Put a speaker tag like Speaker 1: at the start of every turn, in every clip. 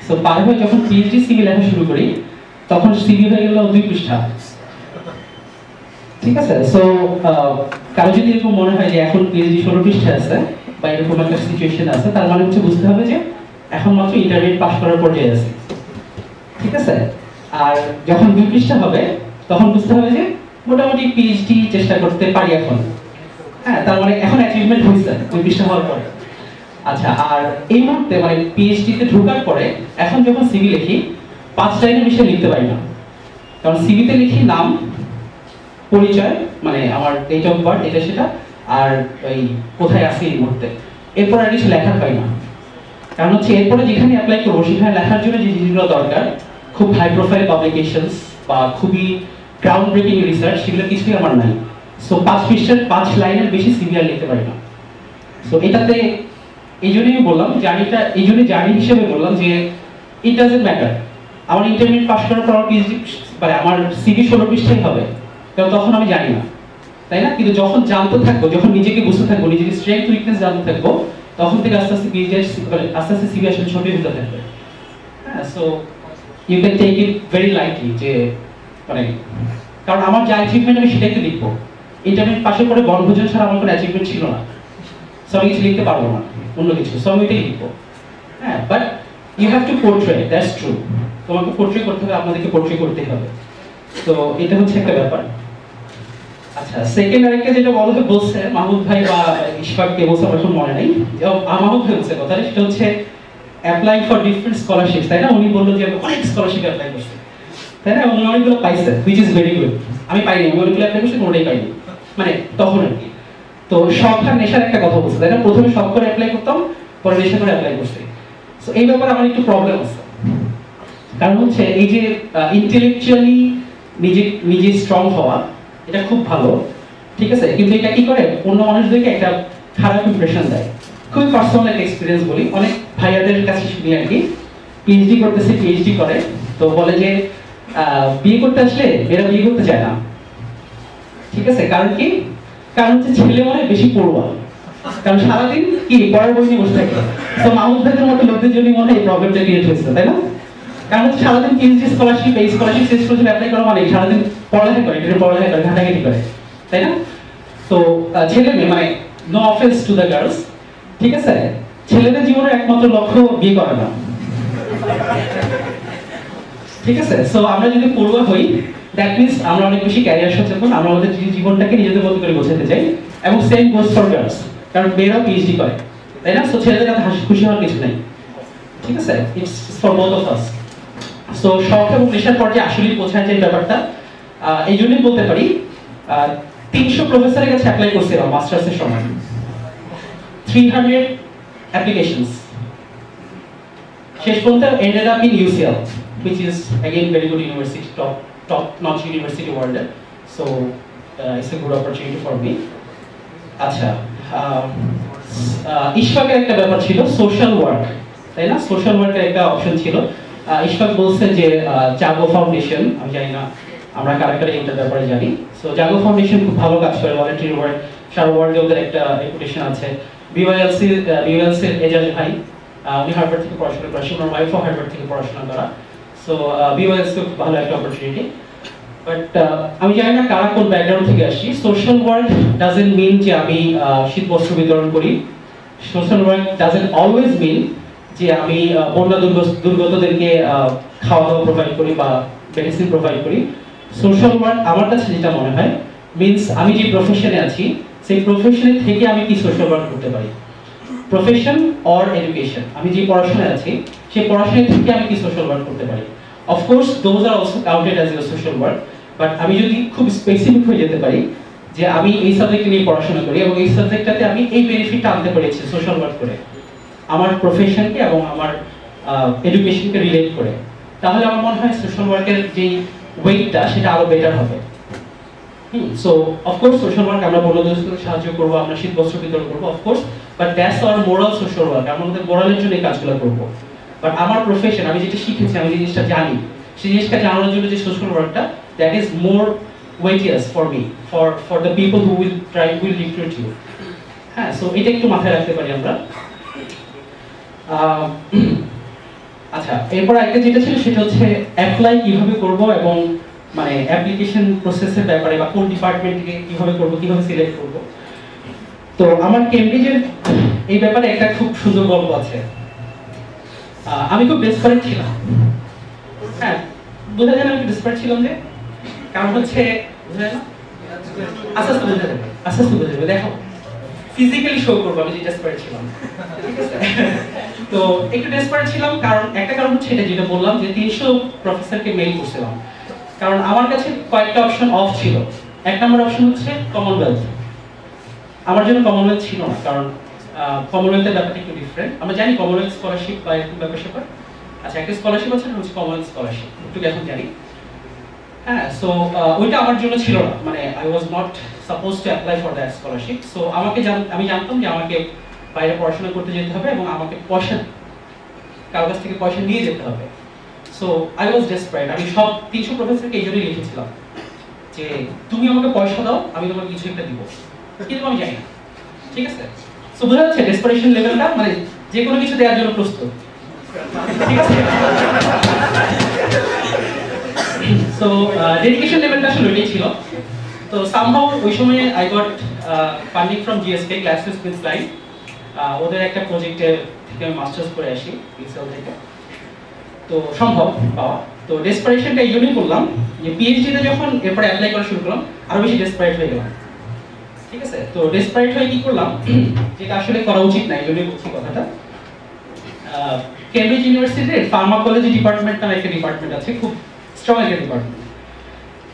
Speaker 1: So পার হয়ে যখন PhD CV লেখা শুরু করি তখন সিভি হয়ে গেল 2 পৃষ্ঠা। ঠিক আছে, সো কারো যদি এরকম মনে হয় যে এখন পিএইচডি 16 পৃষ্ঠা আছে বা এরকম একটা সিচুয়েশন আছে, তার মানে হচ্ছে বুঝতে হবে যে এখন মাত্র ইন্টারমিডিয়েট পাস করার পর্যায়ে আছে। ঠিক আছে, আর যখন 2 পৃষ্ঠা হবে তখন বুঝতে হবে যে মোটামুটি পিএইচডি চেষ্টা করতে পারি এখন। হ্যাঁ, তার মানে এখন অ্যাচিভমেন্ট হয়েছে 2 পৃষ্ঠা হওয়ার পরে। আচ্ছা, আর এই মুহূর্তে মানে পিএইচডি তে ঢোকার পরে এখন যখন সিভি লিখি 5 লাইনের বেশি লিখতে পারি না, কারণ সিভিতে লিখি নাম, পরিচয়, মানে আমার ডেট অফ বার্থ, এটা সেটা, আর ওই কোথায় আছি এই মুহূর্তে। এরপর আর কিছু লেখার পাই না, কারণ হচ্ছে এরপরে যেখানে অ্যাপ্লাই করবো সেখানে লেখার জন্য যে জিনিসগুলো দরকার, খুব হাই প্রোফাইল পাবলিকেশনস বা খুবই গ্রাউন্ড ব্রেকিং রিসার্চ, সেগুলো কিছুই আমার নাই। সো 5 পৃষ্ঠার 5 লাইনের বেশি সিভি আর লিখতে পারি না। সো এটাতে এই জন্যই বললাম জার্নিটা, এই জন্য জার্নি হিসেবে বললাম যে ইট ডাজন্ট ম্যাটার আমার ইন্টারমিডিয়েট পাস করার পর পিএইচডি মানে আমার সিভি 16 পৃষ্ঠাই হবে, কারণ তখন আমি জানি না, তাই না? কিন্তু যখন জানতে থাকবো, যখন নিজেকে বুঝতে থাকবো, নিজের স্ট্রেংথ উইকনেস জানতে থাকবো, তখন থেকে আস্তে আস্তে পিএইচডি আস্তে আস্তে সিভি আসলে ছোটই হতে থাকবে। হ্যাঁ, so you can take it very lightly, যে মানে কারণ আমার যে অ্যাচিভমেন্ট আমি সেটাই তো লিখবো। ইন্টারমিডিয়েট পাশের পরে বনভোজন ছাড়া আমার কোনো অ্যাচিভমেন্ট ছিল না, সো আমি কিছু লিখতে পারবো না অন্য কিছু, সো আমি এটাই লিখবো। হ্যাঁ, but you have to portray, that's true, তোমাকে পোর্ট্রে করতে হবে, আপনাদেরকে পোর্ট্রে করতেই হবে। তো এটা হচ্ছে একটা ব্যাপার। আচ্ছা, সেকেন্ড আরেকটা যেটা বলছে মাহমুদ ভাই বা ইশফাক কে বলছে, আমার এখন মনে নেই, মাহমুদ ভাই বলছে কথা, সেটা হচ্ছে অ্যাপ্লাই ফর ডিফারেন্ট স্কলারশিপ, তাই না? উনি বললো যে অনেক স্কলারশিপ অ্যাপ্লাই করছে, তাই না? এবং অনেকগুলো পাইছে, হুইচ ইজ ভেরি গুড। আমি পাইনি, আমি অনেকগুলো অ্যাপ্লাই করছি, কোনোটাই পাইনি, মানে তখন আর কি। তো শখ আর নেশার একটা কথা বলছে, তাই না? প্রথমে শখ করে অ্যাপ্লাই করতাম, পরে নেশা করে অ্যাপ্লাই করছি। সো এই ব্যাপারে আমার একটু প্রবলেম আছে, কারণ হচ্ছে এই যে ইন্টেলেকচুয়ালি নিজে স্ট্রং হওয়া, এটা খুব ভালো, ঠিক আছে, কিন্তু এটা কি করে অন্য মানুষদেরকে একটা খারাপ ইমপ্রেশন দেয়। খুবই পার্সোনাল একটা এক্সপিরিয়েন্স বলি, অনেক ভাইয়াদের কাছে শুনি আর কি, পিএইচডি করতেছে, পিএইচডি করে, তো বলে যে বিয়ে করতে আসলে মেয়েরা বিয়ে করতে চায় না। ঠিক আছে, কারণ কি? কারণ হচ্ছে ছেলে মনে বেশি পড়ুয়া, কারণ সারাদিন কি পড়ার বই নিয়ে বসে থাকে। তো মাহমুদ ভাইদের মতো লোকদের জন্য মনে হয় এই প্রবলেমটা ক্রিয়েট হয়েছে, তাই না? কারণ হচ্ছে সারাদিন পিএইচডি স্কলারশিপ, এই স্কলারশিপ শেষ করে অ্যাপ্লাই করা মানে সারাদিন পড়ালেখা করে, ঘাটাঘাটি করে, তাই না? তো ছেলে মেয়ে মানে no offence to the girls, ঠিক আছে, ছেলেদের জীবনের একমাত্র লক্ষ্য বিয়ে করা না। ঠিক আছে, সো আমরা যদি পড়ুয়া হই, দ্যাট মিন্স আমরা অনেক বেশি ক্যারিয়ার সচেতন, আমরা আমাদের জীবনটাকে নিজেদের মতো করে গোছাতে চাই, এবং সেম গোজ ফর গার্লস, কারণ মেয়েরাও পিএইচডি করে, তাই না? সো ছেলেদের কাছে হাসি খুশি হওয়ার কিছু নেই, ঠিক আছে, it's for both of us. So শখ এবং নেশার পর্যায়ে আসলে পৌঁছায় যে ব্যাপারটা, এই জন্যই বলতে পারি 300 প্রফেসরের কাছে অ্যাপ্লাই করছিলাম মাস্টার্সের সময়, 300 অ্যাপ্লিকেশনস, শেষ পর্যন্ত ended up in UCL, which is again very good university, top notch university world, so it's a good opportunity for me. আচ্ছা, ইশফাকের একটা ব্যাপার ছিল সোশ্যাল ওয়ার্ক, তাই না? সোশ্যাল ওয়ার্কের একটা অপশন ছিল। ইশফাক বলছে যে জাগো ফাউন্ডেশন, আমি জানি না আমরা কারা কারা এটার ব্যাপারে জানি। সো জাগো ফাউন্ডেশন খুব ভালো কাজ করে, ভলান্টিয়ার ওয়ার্ক, সারা ওয়ার্ল্ডে ওদের একটা রেপুটেশন আছে। বিওএলসি এজাজ ভাই, উনি হার্ভার্ড থেকে পড়াশোনা করেছেন, ওনার ওয়াইফও হার্ভার্ড থেকে পড়াশোনা করা। সো বিওএলসি খুব ভালো একটা অপরচুনিটি। বাট আমি জানি না কারা কোন ব্যাকগ্রাউন্ড থেকে আসি, সোশ্যাল ওয়ার্ক ডাজন্ট মিন যে আমি শীত বস্ত্র বিতরণ করি, সোশ্যাল ওয়ার্ক ডাজন্ট অলওয়েজ মিন যে আমি বন্যা দুর্গতদেরকে খাওয়া দাওয়া প্রোভাইড করি বা মেডিসিন প্রোভাইড করি। সোশ্যাল ওয়ার্ক আমার কাছে যেটা মনে হয় মিনস আমি যে প্রফেশনে আছি সেই প্রফেশনে থেকে আমি কি সোশ্যাল ওয়ার্ক করতে পারি। প্রফেশন অর এডুকেশন, আমি যে পড়াশোনায় আছি সেই পড়াশোনা থেকে আমি কি সোশ্যাল ওয়ার্ক করতে পারি। Of course those are also counted as a social work, but আমি যদি খুব স্পেসিফিক হয়ে যেতে পারি যে আমি এই সাবজেক্ট নিয়ে পড়াশোনা করি এবং এই সাবজেক্টটাতে আমি এই বেনিফিটটা আনতে পেরেছি সোশ্যাল ওয়ার্ক করে, আমার প্রফেশনকে এবং আমার এডুকেশনকে রিলেট করে, তাহলে আমার মনে হয় সোশ্যাল ওয়ার্কের যে ওয়েটটা সেটা আরো বেটার হবে। সো অফকোর্স সোশ্যাল ওয়ার্ক আমরা বন্ধুদের সাহায্য করবো, আমরা শীত বস্ত্র বিতরণ করবো of course, but that's our moral social work, আমরা আমাদের মোরালের জন্য এই কাজগুলো করবো। বাট আমার প্রফেশন, আমি যেটা শিখেছি, আমি যে জিনিসটা জানি, সেই জিনিসটা জানানোর জন্য যে সোশ্যাল ওয়ার্কটা, that is more weightious for me, for the people who will recruit you. হ্যাঁ, সো এটা একটু মাথায় রাখতে পারি আমরা। আচ্ছা, এরপর একটা যেটা ছিল সেটা হচ্ছে অ্যাপ্লাই কিভাবে করব এবং মানে অ্যাপ্লিকেশন প্রসেসের ব্যাপারে বা কোন ডিপার্টমেন্টকে কিভাবে করব, কিভাবে সিলেক্ট করব। তো আমার কেমব্রিজের এই ব্যাপারে একটা খুব সুন্দর গল্প আছে। আমি খুব ডেসপারেট ছিলাম। হ্যাঁ, বোঝা যায় না আমি ডেসপারেট ছিলাম যে, কারণ হচ্ছে বোঝা যায় না, আস্তে আস্তে বোঝা যাবে, আস্তে আস্তে বোঝা যাবে। দেখো ফিজিক্যালি শো করবো আমি যে ডেসপারেট ছিলাম, ঠিক আছে? তো একটু ডেসপারেট ছিলাম কারণ একটা কারণ হচ্ছে এটা যেটা বললাম যে 300 প্রফেসরকে মেইল করছিলাম, কারণ আমার কাছে কয়েকটা অপশন অফ ছিল। এক নম্বর অপশন হচ্ছে কমনওয়েলথ। আমার জন্য কমনওয়েলথ ছিল না, কারণ কমনওয়েলথের ব্যাপারটা একটু ডিফারেন্ট। আমরা জানি কমনওয়েলথ স্কলারশিপ বা এরকম ব্যাপার স্যাপার। আচ্ছা, একটা স্কলারশিপ আছে, হচ্ছে কমনওয়েলথ স্কলারশিপ, একটু এখন জানি। হ্যাঁ, সো ওইটা আমার জন্য ছিল না, মানে I was not suppose to apply for that scholarship. So আমি জানতাম যে আমাকে বাইরে পড়াশোনা করতে যেতে হবে এবং আমাকে পয়সা, কারোর কাছ থেকে পয়সা নিয়ে যেতে হবে। So I was desperate. আমি সব 300 প্রফেসরকে এই জন্যই লিখেছিলাম যে তুমি আমাকে পয়সা দাও, আমি তোমাকে কিছু একটা দিব, কিন্তু আমি জানি না, ঠিক আছে? সো বোঝা যাচ্ছে ডেসপারেশন লেভেলটা, মানে যে কোনো কিছু দেওয়ার জন্য প্রস্তুত, ঠিক আছে? সো ডেডিকেশন লেভেলটা আসলে ওইটাই ছিল। তো সামহাউ ওই সময় I got funding from GSK, Glaxo SmithKline. ওদের একটা প্রজেক্টে থেকে আমি মাস্টার্স করে আসি ইসেল থেকে, তো সম্ভব পাওয়া। তো ডেসপারেশনটা এই জন্যই করলাম যে পিএইচডিতে যখন এরপরে অ্যাপ্লাই করা শুরু করলাম আরো বেশি ডেসপারেট হয়ে গেলাম, ঠিক আছে? তো ডেসপারেট হয়ে কি করলাম, যেটা আসলে করা উচিত না, এই জন্যই বলছি কথাটা। কেমব্রিজ ইউনিভার্সিটির ফার্মাকোলজি ডিপার্টমেন্ট নামে একটা ডিপার্টমেন্ট আছে, খুব স্ট্রং একটা ডিপার্টমেন্ট।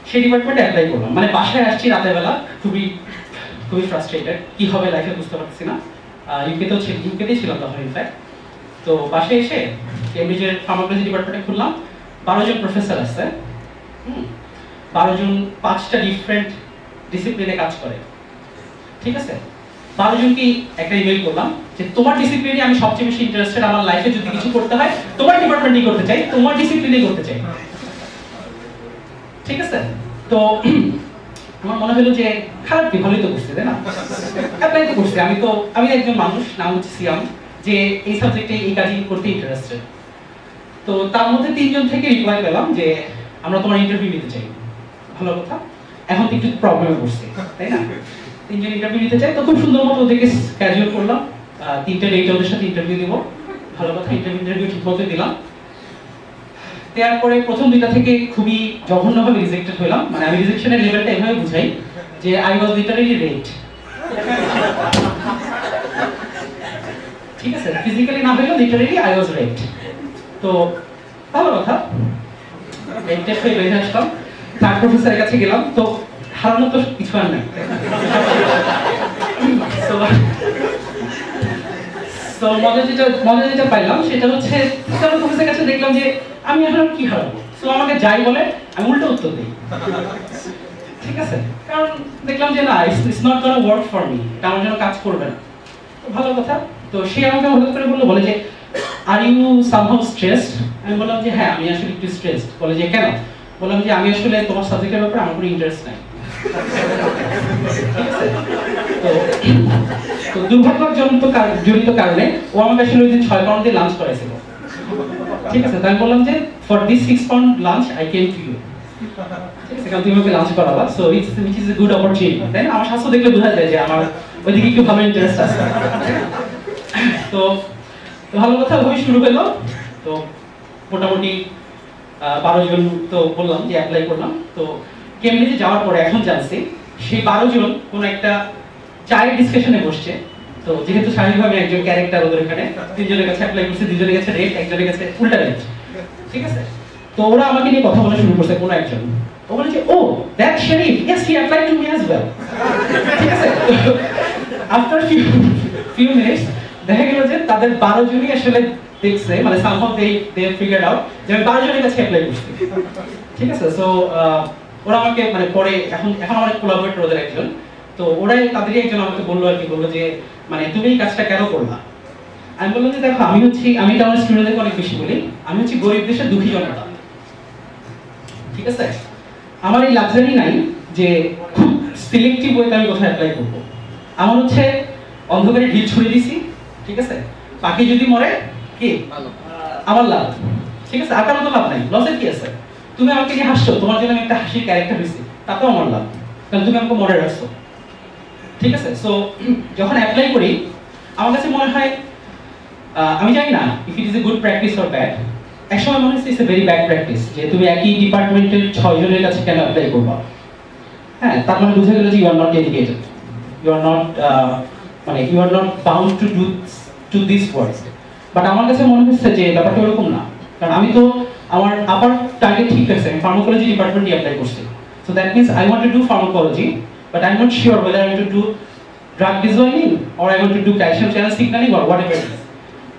Speaker 1: সেই ডিপার্টমেন্টে অ্যাপ্লাই করলাম, মানে বাসায় আসছি রাতের বেলা, খুবই খুবই ফ্রাস্ট্রেটেড, কি হবে লাইফে বুঝতে পারছি না। ইউকেতেই ছিলাম তখন ইনফ্যাক্ট। তো বাসায় এসে কেমব্রিজের ফার্মাকোলজি ডিপার্টমেন্টে খুললাম। 12 জন প্রফেসর আছে, 12 জন 5টা ডিফারেন্ট ডিসিপ্লিনে কাজ করে, ঠিক আছে? 12 জনকে একটা ইমেল করলাম যে তোমার ডিসিপ্লিনে আমি সবচেয়ে বেশি ইন্টারেস্টেড, আমার লাইফে যদি কিছু করতে হয় তোমার ডিপার্টমেন্টেই করতে চাই, তোমার ডিসিপ্লিনেই করতে চাই, ঠিক আছে? তো আমার মনে হলো যে খারাপ কি, ভালোই তো করছে, তাই না? অ্যাপ্লাই তো করছে, আমি একজন মানুষ, নাম হচ্ছে সিয়াম, যে এই সাবজেক্টে এই কাজই করতে ইন্টারেস্টেড। তো তার মধ্যে 3 জন থেকে রিপ্লাই পেলাম যে আমরা তোমার ইন্টারভিউ নিতে চাই। ভালো কথা, এখন একটু প্রবলেমে পড়ছে, তাই না? 3 জন ইন্টারভিউ নিতে চাই, তো খুব সুন্দর মতো ওদেরকে ক্যাজুয়াল করলাম। 3টে ডেটে ওদের সাথে ইন্টারভিউ দিব। ভালো কথা, ইন্টারভিউ ঠিক মতো দিলাম। দেওয়ার পরে প্রথম 2টা থেকে খুবই জঘন্যভাবে রিজেক্টেড হলাম। মানে আমি রিজেকশনের লেভেলটা এভাবে বুঝাই যে আই ওয়াজ লিটারালি রেট, ঠিক আছে? ফিজিক্যালি না হলেও লিটারালি আই ওয়াজ রেট। তো ভালো কথা, রেট হয়ে বেরিয়ে আসলাম, থার্ড প্রফেসরের কাছে গেলাম। তো হারানো তো কিছু আর নাই। তো মজা যেটা পাইলাম সেটা হচ্ছে থার্ড প্রফেসরের কাছে দেখলাম যে আমি এখন কি হারাবো। তো আমাকে যাই বলে আমি উল্টো উত্তর দিই, ঠিক আছে? কারণ দেখলাম যে না, it's not gonna work for me, এটা আমার জন্য কাজ করবে না। তো ভালো কথা। তো সে আমাকে হঠাৎ করে বলে যে আর ইউ সামহাউ স্ট্রেসড? আমি বললাম যে হ্যাঁ, আমি আসলে একটু স্ট্রেসড। বলে যে কেন? বললাম যে আমি আসলে তোমার সাবজেক্টের ব্যাপারে আমার কোনো ইন্টারেস্ট নাই, ঠিক আছে? তো দুর্ভাগ্যজনিত কারণে ও আমাকে আসলে ওই দিন 6 পাউন্ড দিয়ে লাঞ্চ করাইছিল, ঠিক আছে? তাই বললাম যে for this 6 pound lunch I came to you, ঠিক আছে? কারণ তুমি আমাকে লাঞ্চ করাবা, so which is a good opportunity, তাই না? আমার স্বাস্থ্য দেখলে বোঝা যায় যে আমার ওইদিকে একটু ভালো ইন্টারেস্ট আছে। তো ভালো কথা, ওই শুরু হলো। তো মোটামুটি 12 জন তো বললাম যে অ্যাপ্লাই করলাম। তো কেমব্রিজে যাওয়ার পরে এখন জানছি সেই 12 জন কোন একটা চায়ের ডিসকাশনে বসছে। তো যেহেতু স্বাভাবিকভাবে একজন ক্যারেক্টার ওদের এখানে, 3 জনের কাছে অ্যাপ্লাই করছে, 2 জনের কাছে রেট, একজনের কাছে উল্টা রেট, ঠিক আছে? তো ওরা আমাকে নিয়ে কথা বলা শুরু করছে। কোন একজন ও বলেছে, oh that Sharif, yes he applied to me as well, ঠিক আছে? আফটার ফিউ মিনিটস দেখা গেল যে তাদের 12 জনই আসলে দেখছে, মানে সামহাউ দে ফিগারড আউট যে আমি 12 জনের কাছে অ্যাপ্লাই করছি, ঠিক আছে? সো ওরা আমাকে মানে পরে এখন আমার কোলাবরেটর ওদের একজন, তো ওরাই তাদেরই একজন আমাকে বললো আর কি, বললো যে মানে তুমি এই কাজটা কেন করলা? আমি বললাম যে দেখো, আমি তো আমার স্টুডেন্টদেরকে অনেক বেশি বলি, আমি হচ্ছে গরিব দেশের দুঃখী জনতা, ঠিক আছে? আমার এই লাক্সারি নাই যে খুব সিলেক্টিভ ওয়েতে আমি কোথায় অ্যাপ্লাই করবো। আমার হচ্ছে অন্ধকারে ঢিল ছুড়ে দিছি, ঠিক আছে? পাখি যদি মরে কি আমার লাভ, ঠিক আছে? আর কারণ তো লাভ নাই, লসের কি আছে? তুমি আমাকে নিয়ে হাসছো, তোমার জন্য আমি একটা হাসির ক্যারেক্টার হয়েছি, তাতেও আমার লাভ, কারণ তুমি আমাকে মনে রাখছো, ঠিক আছে? সো যখন অ্যাপ্লাই করি আমার কাছে মনে হয়, আমি জানি না if it is a good practice or bad, একসময় মনে হচ্ছে it's a very bad practice যে তুমি একই ডিপার্টমেন্টের 6 জনের কাছে কেন অ্যাপ্লাই করবা। হ্যাঁ, তার মানে বুঝে গেল যে you are not dedicated, you are not মানে you are not bound to this work. But আমার কাছে মনে হচ্ছে যে ব্যাপারটা ওরকম না, কারণ আমি তো আমার আপার টার্গেট ঠিক আছে, আমি ফার্মাকোলজি ডিপার্টমেন্টে অ্যাপ্লাই করছি। So that means I want to do pharmacology, but I am not sure whether I want to do drug designing or I want to do calcium channel signaling or whatever it is.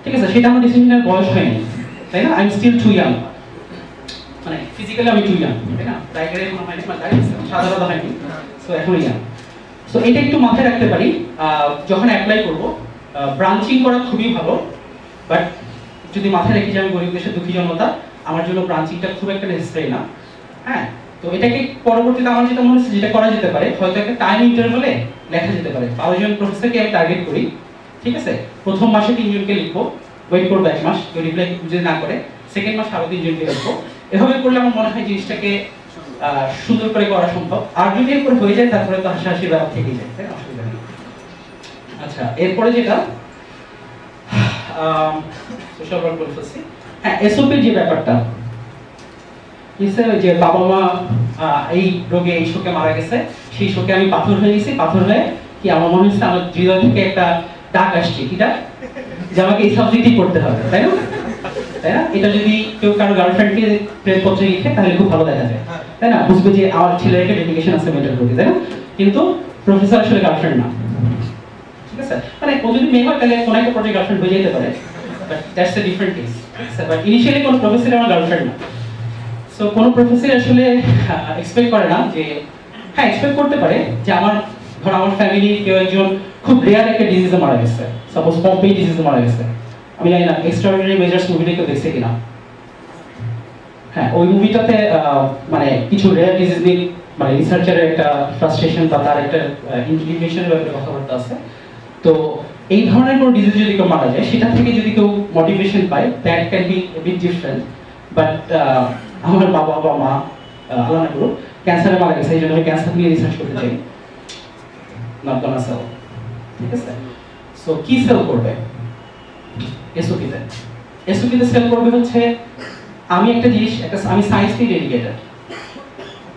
Speaker 1: ঠিক আছে, সেটা আমার ডিসিশনের বয়স হয়নি, তাই না? I am still too young, মানে physically আমি টু ইয়াং, তাই না? টাইগারে কোনো হয়নি, মানে সাধারণত হয়নি, সো এখন ইয়াং। সো এটা একটু মাথায় রাখতে পারি যখন অ্যাপ্লাই করব। ব্রাঞ্চিং করা খুবই ভালো, বাট যদি মাথায় রেখে যে আমি গরিব দেশের দুঃখী জনতা, আমার জন্য ব্রাঞ্চিংটা খুব একটা নেসেসারি না। হ্যাঁ, তো এটাকে পরবর্তীতে আমার যেটা মনে হচ্ছে যেটা করা যেতে পারে, হয়তো একটা টাইম ইন্টারভ্যালে লেখা যেতে পারে। 12 জন প্রফেসরকে আমি টার্গেট করি, ঠিক আছে? প্রথম মাসে 3 জনকে লিখবো, ওয়েট করবো 1 মাস, কেউ রিপ্লাই যদি না করে সেকেন্ড মাস আরো 3 জনকে লিখবো। এভাবে করলে আমার মনে হয় জিনিসটাকে সুন্দর করে করা সম্ভব। আর যদি এরপর হয়ে যায় তারপরে তো হাসাহাসি ব্যাপার থেকেই যায়, তাই না? অসুবিধা নেই। আচ্ছা, এরপরে যেটা সোশ্যাল ওয়ার্ক বলতেছি, হ্যাঁ, এসওপির যে ব্যাপারটা যে বাবা মা এই রোগে এই শোকে মারা গেছে, সেই শোকে আমি পাথর হয়ে গেছি, পাথর হয়ে কি আমার মনে হচ্ছে আমার হৃদয় থেকে একটা ডাক আসছে, কিটা যে আমাকে এই সাবজেক্টই পড়তে হবে, তাই না? তাই না? এটা যদি কেউ কারো গার্লফ্রেন্ডকে প্রেম পত্রে লিখে তাহলে খুব ভালো দেখা যায়, তাই না? বুঝবে যে আমার ছেলের একটা ডেডিকেশন আছে মেন্টাল প্রতি, তাই না? কিন্তু প্রফেসর আসলে গার্লফ্রেন্ড না, ঠিক আছে? মানে ও যদি মেয়ে হয় তাহলে কোনো একটা প্রজেক্ট গার্লফ্রেন্ড হয়ে যেতে পারে, but that's a different case. But initially কোনো প্রফেসর আমার গার্লফ্রেন্ড না। সো কোনো প্রফেসর আসলে এক্সপেক্ট করে না যে, হ্যাঁ এক্সপেক্ট করতে পারে যে আমার ধর আমার ফ্যামিলি কেউ একজন খুব রেয়ার একটা ডিজিজে মারা গেছে, সাপোজ পম্পেই ডিজিজে মারা গেছে। আমি জানি না এক্সট্রাঅর্ডিনারি মেজার্স মুভিটা কেউ দেখছে কিনা। হ্যাঁ, ওই মুভিটাতে মানে কিছু রেয়ার ডিজিজ নিয়ে মানে রিসার্চারের একটা ফ্রাস্ট্রেশন বা তার একটা ইনফরমেশনের ব্যাপারে কথাবার্তা আছে। তো এই ধরনের কোনো ডিজিজ যদি কেউ মারা যায়, সেটা থেকে যদি কেউ মোটিভেশন পায়, that can be a bit different. But আমার বাবা বা মা আল্লাহ না করুক ক্যান্সারে মারা গেছে, এই জন্য আমি ক্যান্সার নিয়ে রিসার্চ করতে চাই, নট গনা সেল, ঠিক আছে? সো কি সেল করবে এসওপিতে? এসওপিতে সেল করবে হচ্ছে আমি একটা জিনিস, আমি সায়েন্স নিয়ে dedicated,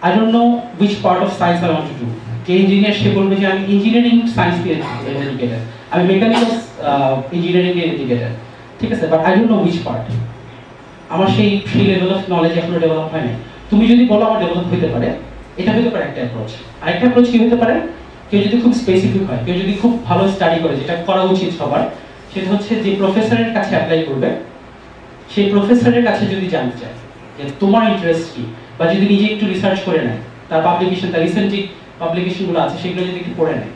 Speaker 1: I don't know which part of science I want to do. যে ইঞ্জিনিয়ার সে বলবে যে আমি ইঞ্জিনিয়ারিং সায়েন্স নিয়ে ডেডিকেটেড, আমি মেকানিক্যাল ইঞ্জিনিয়ারিং নিয়ে ডেডিকেটেড, ঠিক আছে? But I don't know which part. আমার সেই লেভেল অফ নলেজ এখনো ডেভেলপ হয় নাই। তুমি যদি বলো আমার ডেভেলপ হতে পারে, এটা হতে পারে একটা অ্যাপ্রোচ। আরেকটা অ্যাপ্রোচ কি হতে পারে, কেউ যদি খুব স্পেসিফিক হয়, কেউ যদি খুব ভালো স্টাডি করে, যেটা করা উচিত সবার, সেটা হচ্ছে যে প্রফেসরের কাছে অ্যাপ্লাই করবে, সেই প্রফেসরের কাছে যদি জানতে চায় যে তোমার ইন্টারেস্ট কি, বা যদি নিজে একটু রিসার্চ করে নেয়, তার পাবলিকেশন, তার রিসেন্ট পাবলিকেশনগুলো আছে সেগুলো যদি একটু পড়ে নেয়,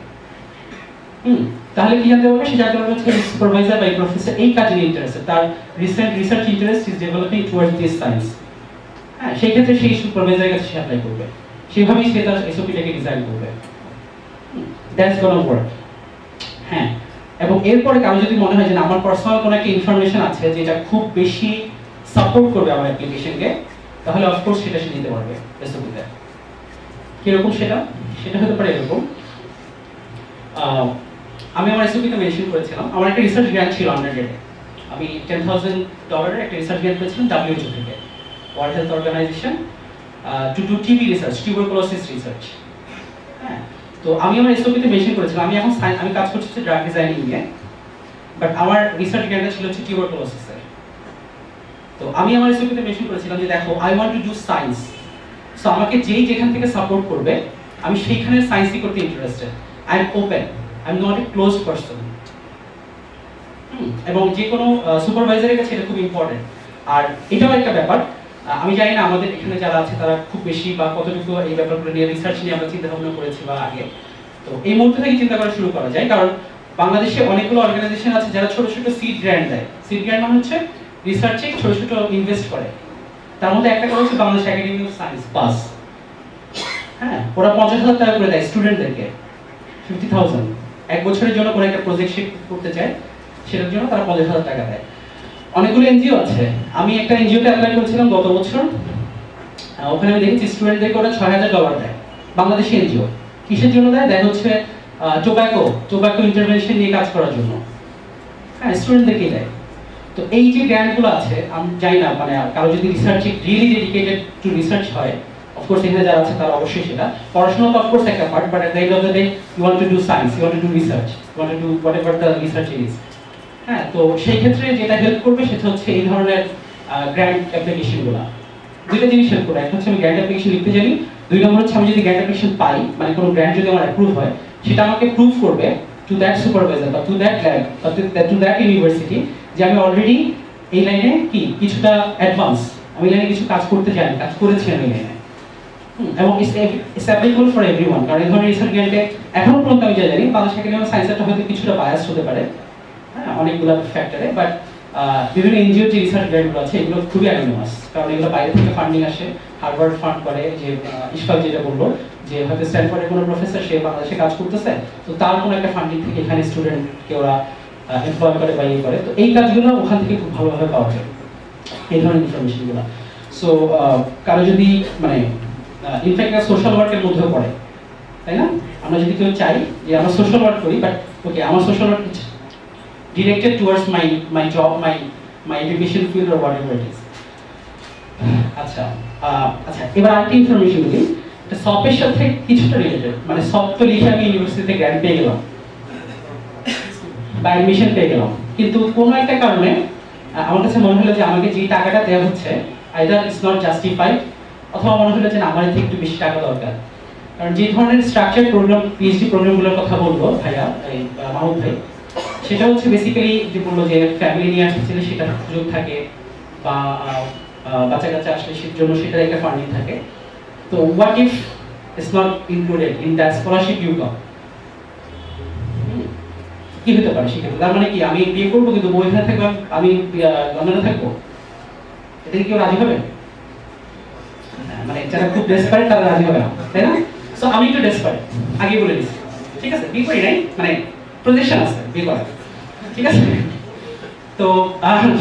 Speaker 1: তাহলে কি জানতে পারবে? সে জানতে পারবে যে সুপারভাইজার বা প্রফেসর এই কাজে ইন্টারেস্টেড, তার recent research interest is developing towards this science. হ্যাঁ, সেই ক্ষেত্রে সেই সুপারভাইজারের কাছে সে অ্যাপ্লাই করবে, সেভাবেই সে তার এসওপিটাকে ডিজাইন করবে। That's gonna work. হ্যাঁ, এবং এরপরে কারো যদি মনে হয় যে আমার পার্সোনাল কোনো একটা ইনফরমেশন আছে যেটা খুব বেশি সাপোর্ট করবে আমার অ্যাপ্লিকেশনকে, তাহলে অফকোর্স সেটা সে নিতে পারবে এসওপিতে। কিরকম সেটা? সেটা হতে পারে এরকম, আমি আমার এসওপিতে মেনশন করেছিলাম আমার একটা রিসার্চ গ্র্যান্ট ছিল আন্ডারগ্রেডে। আমি $10,000 একটা রিসার্চ গ্র্যান্ট পেয়েছিলাম WHO থেকে, world health organisation, to do TB research, tuberculosis research. হ্যাঁ, তো আমি আমার এসওপিতে মেনশন করেছিলাম আমি এখন আমি কাজ করছি ড্রাগ ডিজাইনিং নিয়ে, বাট আমার রিসার্চ গ্র্যান্টটা ছিল হচ্ছে টিউবারকুলোসিসের। তো আমি আমার এসওপিতে মেনশন করেছিলাম যে দেখো I want to do science, so আমাকে যেই যেখান থেকে সাপোর্ট করবে আমি সেইখানে সায়েন্সই করতে interested, I am open, I am not a closed person. এবং যে কোনো সুপারভাইজারের কাছে এটা খুব ইম্পর্টেন্ট। আর এটাও একটা ব্যাপার, আমি জানি না আমাদের এখানে যারা আছে তারা খুব বেশি বা কতটুকু এই ব্যাপারগুলো নিয়ে রিসার্চ নিয়ে আমরা চিন্তা ভাবনা করেছি বা আগে, তো এই মুহূর্তে থেকে চিন্তা করা শুরু করা যায়। কারণ বাংলাদেশে অনেকগুলো অর্গানাইজেশন আছে যারা ছোট ছোট সিড গ্র্যান্ট দেয়। সিড গ্র্যান্ট মানে হচ্ছে রিসার্চে ছোট ছোট ইনভেস্ট করে, তার মধ্যে একটা করা হচ্ছে Bangladesh academy of science pass. হ্যাঁ, ওরা 50,000 টাকা করে দেয় স্টুডেন্টদেরকে, 50,000 এক বছরের জন্য কোনো একটা প্রজেক্ট করতে চায়, সেটার জন্য তারা 50,000 টাকা দেয়। অনেকগুলো এনজিও আছে। আমি একটা এনজিওতে অ্যাপ্লাই করেছিলাম গত বছর। ওখানে আমি দেখেছি স্টুডেন্টদেরকে ওরা $৬,০০০ দেয়, বাংলাদেশি এনজিও। কিসের জন্য দেয়? দেয় হচ্ছে টোব্যাকো ইন্টারভেনশন নিয়ে কাজ করার জন্য। হ্যাঁ, স্টুডেন্টদেরকেই দেয়। তো এই যে গ্র্যান্টগুলো আছে, আমি জানি না মানে কারো যদি রিসার্চে রিয়েলি ডেডিকেটেড টু রিসার্চ হয়, অফকোর্স এখানে যারা আছে তারা অবশ্যই সেটা, পড়াশোনা তো অফকোর্স একটা part, but at the end of the day you want to do science, you want to do research, you want to do whatever the research is. হ্যাঁ, তো সেই ক্ষেত্রে যেটা হেল্প করবে সেটা হচ্ছে এই ধরনের গ্র্যান্ট অ্যাপ্লিকেশনগুলো। দুইটা জিনিস হেল্প করে, একটা হচ্ছে আমি গ্র্যান্ট অ্যাপ্লিকেশন লিখতে জানি, দুই নম্বর হচ্ছে আমি যদি গ্র্যান্ট অ্যাপ্লিকেশন পাই, মানে কোনো গ্র্যান্ট যদি আমার অ্যাপ্রুভ হয়, সেটা আমাকে প্রুভ করবে টু দ্যাট সুপারভাইজার বা টু দ্যাট ল্যাব বা টু দ্যাট ইউনিভার্সিটি যে আমি অলরেডি এই লাইনে কি কিছুটা অ্যাডভান্স, আমি লাইনে কিছু কাজ করতে জানি, কাজ করেছি আমি লাইনে। এবং ইটস অ্যাপ্লিকেবল ফর এভরিওয়ান, কারণ এই ধরনের রিসার্চ গ্র্যান্টে এখনো পর্যন্ত আমি যা জানি বাংলাদেশ একাডেমি সায়েন্সটা হয়তো কিছুটা বায়াস হতে পারে, হ্যাঁ, অনেকগুলো ফ্যাক্টরে, বাট বিভিন্ন এনজিওর যে রিসার্চ গ্র্যান্টগুলো আছে এগুলো খুবই অ্যানোনিমাস, কারণ এগুলো বাইরে থেকে ফান্ডিং আসে, হার্ভার্ড ফান্ড করে, যে ইশফাক যেটা বললো যে হয়তো স্ট্যানফোর্ডের কোনো প্রফেসর সে বাংলাদেশে কাজ করতেছে, তো তার কোনো একটা ফান্ডিং থেকে এখানে স্টুডেন্টকে ওরা এমপ্লয় করে বা ইয়ে করে, তো এই কাজগুলো ওখান থেকে খুব ভালোভাবে পাওয়া যায় এই ধরনের ইনফরমেশনগুলো। সো কারো যদি মানে ইনফ্যাক্ট সোশ্যাল ওয়ার্কের মধ্যেও পড়ে, তাই না? আমরা যদি কেউ চাই যে আমরা সোশ্যাল ওয়ার্ক করি, বাট ওকে আমার social work directed towards my job, my education field or what ever it is. আচ্ছা, এবার আরেকটা ইনফরমেশন দিই, এটা সফের সাথে কিছুটা রিলেটেড, মানে সফ তো লিখে আমি ইউনিভার্সিটিতে গ্র্যান্ট পেয়ে গেলাম বা অ্যাডমিশন পেয়ে গেলাম, কিন্তু কোনো একটা কারণে আমার কাছে মনে হলো যে আমাকে যে টাকাটা দেওয়া হচ্ছে আইদার ইটস নট জাস্টিফাইড, অথবা মনে হলো যে না, আমার থেকে একটু বেশি টাকা দরকার। কারণ যে ধরনের স্ট্রাকচার প্রোগ্রাম, পিএইচডি প্রোগ্রামগুলোর কথা বলবো ভাইয়া, এই মাহমুদ ভাই, সেটা হচ্ছে বেসিক্যালি যে বললো যে ফ্যামিলি নিয়ে আসতে চাইলে সেটা সুযোগ থাকে, বা বাচ্চা কাচ্চা আসলে সের জন্য সেটার একটা ফান্ডিং থাকে। তো what if it's not included in that scholarship you got? কি হতে পারে সেক্ষেত্রে? তার মানে কি আমি বিয়ে করবো কিন্তু বই এখানে থাকবো, আমি লন্ডনে থাকবো, এটা কি কেউ রাজি হবে? মানে যারা খুব ডেসপারেট তারা রাজি হবে না, তাই না? সো আমি একটু ডেসপারেট, আগে বলে দিচ্ছি, ঠিক আছে? বিয়ে করি নাই, মানে প্রজেকশন আছে বিয়ে করার, ঠিক আছে? তো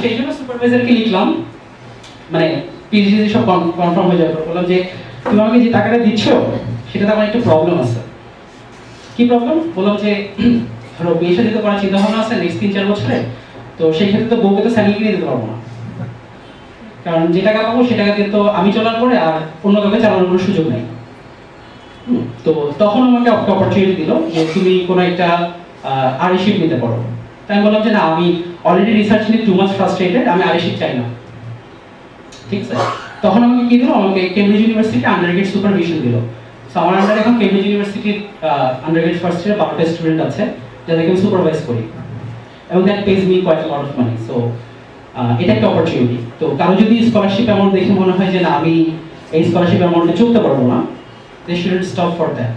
Speaker 1: সেই জন্য সুপারভাইজারকে লিখলাম, মানে পিএইচডি সব কনফার্ম হয়ে যাওয়ার পর বললাম যে তুমি আমাকে যে টাকাটা দিচ্ছ সেটাতে আমার একটু প্রবলেম আছে। কি প্রবলেম? বললাম যে ধরো বিয়ে শাদী তো করার চিন্তা ভাবনা আছে নেক্সট 3-4 বছরে, তো সেই ক্ষেত্রে তো বউকে তো স্যান্ডেল কিনে দিতে পারবো না, কারণ যে টাকা পাবো সে টাকা দিয়ে তো আমি চলার পরে আর অন্য কাউকে চালানোর কোনো সুযোগ নেই। তো তখন আমাকে একটা অপরচুনিটি দিল যে তুমি কোনো একটা আরএশিপ নিতে পারো। তাই আমি বললাম যে না, আমি অলরেডি রিসার্চ নিয়ে টু মাচ ফ্রাস্ট্রেটেড, আমি আরএশিপ চাই না, ঠিক আছে? তখন আমাকে কি দিল? আমাকে কেমব্রিজ ইউনিভার্সিটি আন্ডারগ্রেড সুপারভিশন দিল। সো আমার আন্ডারে এখন কেমব্রিজ ইউনিভার্সিটির আন্ডারগ্রেড ফার্স্ট ইয়ারে 12টা স্টুডেন্ট আছে যাদেরকে আমি সুপারভাইজ করি, এবং that pays me quite a lot of money. So এটা একটা অপরচুনিটি। তো কারো যদি স্কলারশিপ অ্যামাউন্ট দেখে মনে হয় যে না, আমি এই স্কলারশিপ অ্যামাউন্টে চলতে পারবো না, they shouldn't stop for that.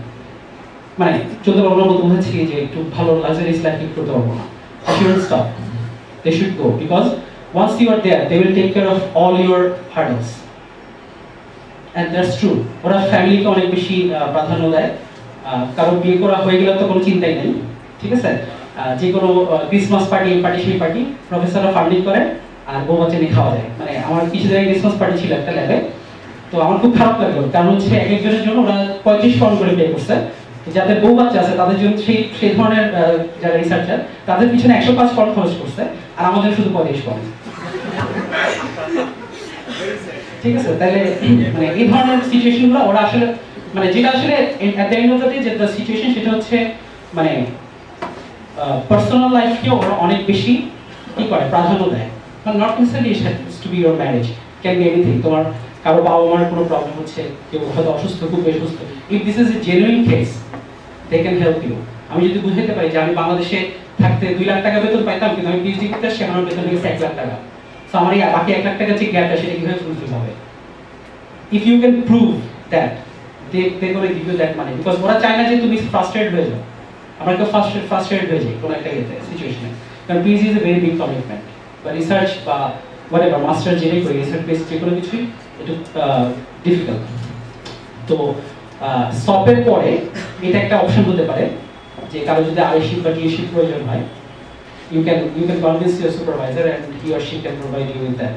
Speaker 1: মানে চলতে পারবো না বলতে বোঝাচ্ছি যে একটু ভালো লাক্সারিয়াস লাইফ লিড করতে পারবো না, they shouldn't stop, they should go, because once you are there they will take care of all your hurdles, and that's true. ওরা ফ্যামিলিকে অনেক বেশি প্রাধান্য দেয়, কারণ বিয়ে করা হয়ে গেলে তো কোনো চিন্তাই নেই, ঠিক আছে? যে কোনো ক্রিসমাস পার্টি, এই পার্টি সেই পার্টি প্রফেসররা ফান্ডিং করে আর বউ বাচ্চা নিয়ে খাওয়া যায়। মানে আমার কিছুদিন আগে ক্রিসমাস পার্টি ছিল একটা ল্যাবে, তো আমার খুব খারাপ লাগলো, কারণ হচ্ছে এক একজনের জন্য ওরা 35 পাউন্ড করে পে করছে, যাদের বউ বাচ্চা আছে তাদের জন্য সেই ধরনের যারা রিসার্চার তাদের পিছনে 105 পাউন্ড খরচ করছে, আর আমাদের শুধু 35 পাউন্ড। ঠিক আছে? তাহলে মানে এই ধরনের সিচুয়েশনগুলো ওরা আসলে মানে যেটা আসলে at the end of the day যে সিচুয়েশন সেটা হচ্ছে মানে পার্সোনাল লাইফকে ওরা অনেক বেশি কি করে প্রাধান্য দেয়। Not necessarily it has to B your marriage, can be anything. তোমার কারো বাবা মার কোনো প্রবলেম হচ্ছে, কেউ হয়তো অসুস্থ, খুব বেশি অসুস্থ, if this is a genuine case they can help you. আমি যদি বুঝাইতে পারি যে আমি বাংলাদেশে থাকতে 2 লাখ টাকা বেতন পাইতাম, কিন্তু আমি পিএইচডি করতে আসছি আমার বেতন গেছে 1 লাখ টাকা, সো আমার এই বাকি 1 লাখ টাকা যে গ্যাপটা সেটা কিভাবে ফুলফিল হবে? If you can prove that they gonna give you that money, because ওরা চায় না যে তুমি ফ্রাস্ট্রেটেড হয়ে যাও। আমরা কেউ ফ্রাস্ট্রেটেড হয়ে যাই কোনো একটা সিচুয়েশনে, কারণ PhD is a very big commitment, বা রিসার্চ বা হোয়াটএভার মাস্টার যেটাই করি রিসার্চ বেস যে কোনো কিছুই একটু ডিফিকাল্ট। তো স্টপের পরে এটা একটা অপশন হতে পারে যে কারো যদি আরএশিপ বা টিএশিপ প্রয়োজন হয়, you can convince your supervisor and he or she can provide you with that.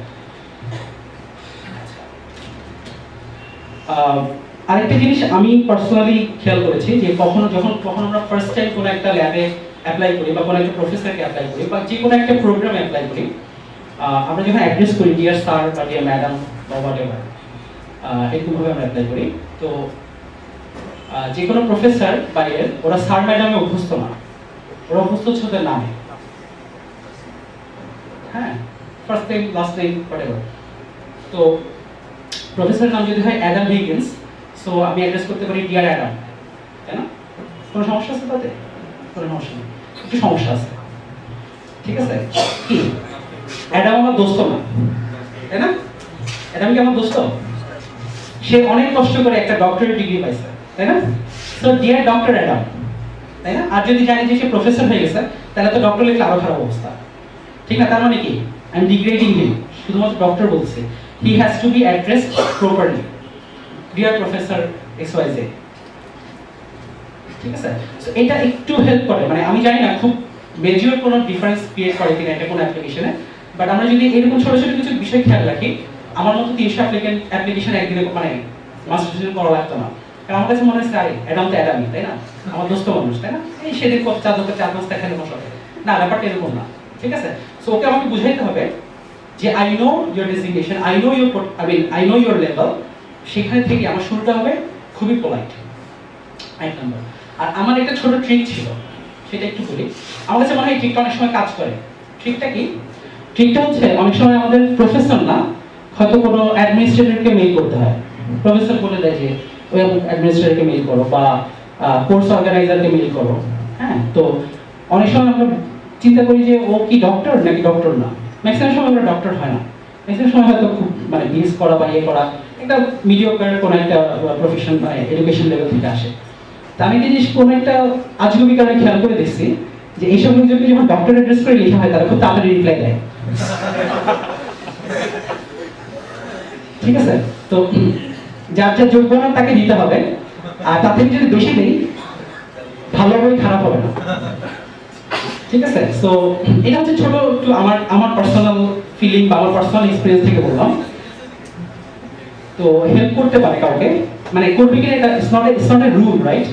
Speaker 1: আরেকটা জিনিস আমি পার্সোনালি খেয়াল করেছি যে যখন আমরা ফার্স্ট টাইম কোনো একটা ল্যাবে অ্যাপ্লাই করি বা কোনো একটা প্রফেসরকে অ্যাপ্লাই করি বা যে কোনো একটা প্রোগ্রামে অ্যাপ্লাই করি, আমরা যখন অ্যাড্রেস করি ডিয়ার স্যার বা ডিয়ার ম্যাডাম বা হোয়াটএভার, এরকমভাবে আমরা অ্যাপ্লাই করি। তো যে কোনো প্রফেসর বাইরের ওরা স্যার ম্যাডামে অভ্যস্ত না, ওরা অভ্যস্ত হচ্ছে ওদের নামে, হ্যাঁ, first time last time whatever. তো প্রফেসরের নাম যদি হয় অ্যাডাম হিগিন্স, সো আমি অ্যাড্রেস করতে পারি ডিয়ার অ্যাডাম, তাই না? কোনো সমস্যা আছে তাতে? কোনো সমস্যা নেই, একটু সমস্যা আছে, ঠিক আছে? কি অ্যাডাম আমার দোস্ত না, তাই না? অ্যাডাম কি আমার দোস্ত? সে অনেক কষ্ট করে একটা ডক্টরেট ডিগ্রি পাইছে, তাই না? সো ডিয়ার ডক্টর অ্যাডাম, তাই না? আর যদি জানি যে সে প্রফেসর হয়ে গেছে, তাহলে তো ডক্টর লিখলে আরো খারাপ অবস্থা, ঠিক না? তার মানে কি আই এম ডিগ্রেডিং হিম, শুধুমাত্র ডক্টর বলছে। He has to be addressed properly, dear professor XYZ, ঠিক আছে? সো এটা একটু হেল্প করে, মানে আমি জানি না খুব মেজর কোনো ডিফারেন্স ক্রিয়েট করে কিনা এটা কোনো অ্যাপ্লিকেশনে, বাট আমরা যদি এরকম ছোট ছোট কিছু বিষয় খেয়াল রাখি, আমার মতো 300 অ্যাপ্লিকেশন একদিনে মানে মাস্টার করা লাগতো না। কারণ আমার কাছে মনে হচ্ছে আরে অ্যাডাম তো অ্যাডামই, তাই না? আমার দোস্ত মানুষ, তাই না? এই সেদিন কত চার পাঁচটা খেলে বসে, না ব্যাপারটা এরকম না, ঠিক আছে? সো ওকে আমাকে বুঝাইতে হবে যে I know your designation, I know your level, সেখানে থেকে আমার শুরুটা হবে খুবই পোলাইট, এক নম্বর। আর আমার একটা ছোট ট্রিক ছিল, সেটা একটু বলি। আমার কাছে মনে হয় এই ট্রিকটা অনেক সময় কাজ করে। ট্রিকটা কি? ট্রিকটা হচ্ছে অনেক সময় আমাদের প্রফেসর না, হয়তো কোনো অ্যাডমিনিস্ট্রেটরকে মেইল করতে হয়। প্রফেসর বলে দেয় যে ওই অ্যাডমিনিস্ট্রেটরকে মেইল করো বা কোর্স অর্গানাইজারকে মেইল করো, হ্যাঁ? তো অনেক সময় আমরা চিন্তা করি যে ও কি ডক্টর নাকি ডক্টর না। ম্যাক্সিমাম সময় আমরা ডক্টর হয় না, ম্যাক্সিমাম সময় হয়তো খুব মানে বিএস করা বা ইয়ে করা একটা মিডিওকার কোনো একটা প্রফেশন মানে এডুকেশন লেভেল থেকে আসে। তা আমি জিনিস কোনো একটা আজগুবি কারণে খেয়াল করে দেখছি যে এইসব লোকজনকে যখন ডক্টর অ্যাড্রেস করে লেখা হয় তারা খুব তাড়াতাড়ি রিপ্লাই দেয়, ঠিক আছে? তো যার যার যোগ্য না তাকে দিতে হবে, আর তার থেকে যদি বেশি দেই ভালো হবে খারাপ হবে না, ঠিক আছে? সো এটা হচ্ছে ছোট একটু আমার পার্সোনাল ফিলিং বা আমার পার্সোনাল এক্সপেরিয়েন্স থেকে বললাম। তো হেল্প করতে পারে কাউকে, মানে করবে কিনা এটা it's not a rule, right?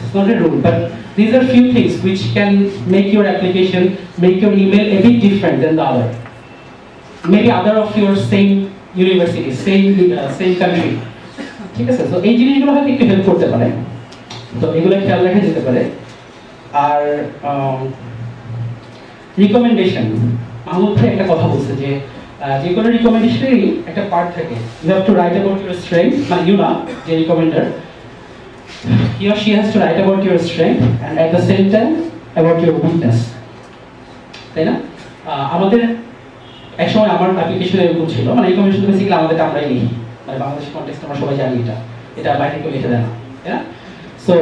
Speaker 1: It's not a rule, but these are few things which can make your application, make your email a bit different than the other. Maybe other of your same university, same country, ঠিক আছে? তো এই জিনিসগুলো হয়তো একটু help করতে পারে, তো এগুলো খেয়াল রাখা যেতে পারে। আর রিকমেন্ডেশন, মাহমুদ ভাই একটা কথা বলছে যে যে কোনো রিকমেন্ডেশনেরই একটা পার্ট থাকে, you have to write about your strength, মানে ইউ না যে recommender, he or she has to write about your strength and at the same time about your weakness, তাই না? আমাদের একসময় আমার অ্যাপ্লিকেশন এরকম ছিল, মানে রিকমেন্ডেশন বেসিক্যালি আমাদের আমরাই লিখি, মানে বাংলাদেশ কনটেক্সট আমরা সবাই জানি এটা বাইরে কেউ লিখে দেয় না, তাই না? সো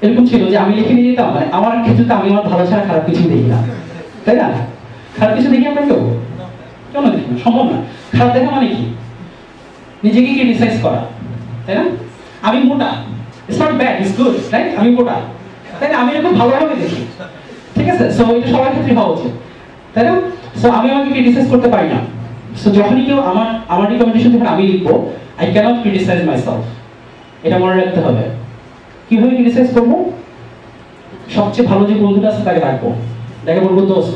Speaker 1: এরকম ছিল যে আমি লিখে নিয়ে যেতাম, মানে আমার ক্ষেত্রে তো আমি আমার ভালো ছাড়া খারাপ কিছু দেখি না, তাই না? খারাপ কিছু দেখি আমরা কেউ দেখি না, সম্ভব না। খারাপ দেখা মানে কি? নিজেকে ক্রিটিসাইজ করা, তাই না? আমি মোটা, it's not bad, it's good, right? আমি মোটা, তাই না? আমি এরকম ভালোভাবে দেখি, ঠিক আছে? সো এটা সবার ক্ষেত্রে হওয়া উচিত, তাই না? সো আমি আমাকে ক্রিটিসাইজ করতে পারি না। সো যখনই কেউ আমার রিকমেন্ডেশন যখন আমি লিখবো, আই ক্যানট ক্রিটিসাইজ মাইসেলফ, এটা মনে রাখতে হবে। কিভাবে ক্রিটিসাইজ করবো? সবচেয়ে ভালো যে বন্ধুটা আছে তাকে ডাকবো, তাকে বলবো দোস্ত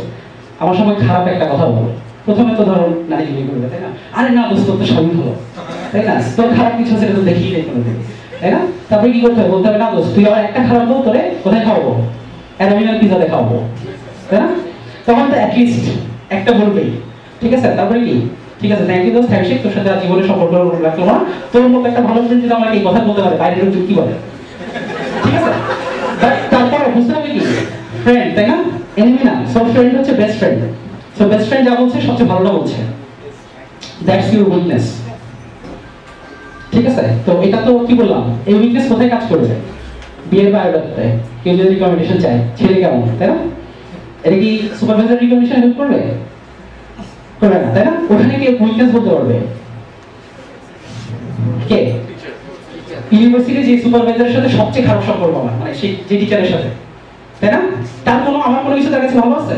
Speaker 1: আমার সময় খারাপ একটা কথা বলো। প্রথমে তো ধরো নারী জিজ্ঞেস করবে, তাই না? আরে না দোস্ত তোর তো সবই ভালো, তাই না? তোর খারাপ কিছু আছে তো দেখিয়ে নেই কোনোদিন, তাই না? তারপরে কি করতে হবে? বলতে হবে না দোস্ত তুই আমার একটা খারাপ বল, তোরে কোথায় খাওয়াবো? অ্যাডমিনাল পিজাতে খাওয়াবো, তাই না? তখন তো অ্যাটলিস্ট একটা বলবেই, ঠিক আছে? তারপরে কি? ঠিক আছে, থ্যাংক ইউ দোস্ত, থ্যাংক ইউ, তোর সাথে জীবনে সম্পর্ক রাখলো না, তোর মতো একটা ভালো ফ্রেন্ড যদি আমাকে এই কথা বলতে পারে, বাইরের লোক কি বলে, ঠিক আছে? তারপরে বুঝতে হবে কি ফ্রেন্ড, তাই না? এনিমি না, সব ফ্রেন্ড হচ্ছে best friend. So best friend যা বলছে সবচেয়ে ভালোটা বলছে, দ্যাটস ইউর উইকনেস, ঠিক আছে? তো এটা তো কি বললাম, এই উইকনেস কোথায় কাজ করবে? বিয়ের বায়োডাটাতে কেউ যদি রিকমেন্ডেশন চায়, ছেলে কেমন, তাই না? এটা কি সুপারভাইজার রিকমেন্ডেশন হেল্প করবে? করবে না, তাই না? ওখানে কি উইকনেস বলতে পারবে কে? ইউনিভার্সিটি যে সুপারভাইজারের সাথে সবচেয়ে খারাপ সম্পর্ক আমার, মানে সেই যে টিচারের সাথে, তাই না? তার কোনো আমার কোনো কিছু তার কাছে ভালো আছে?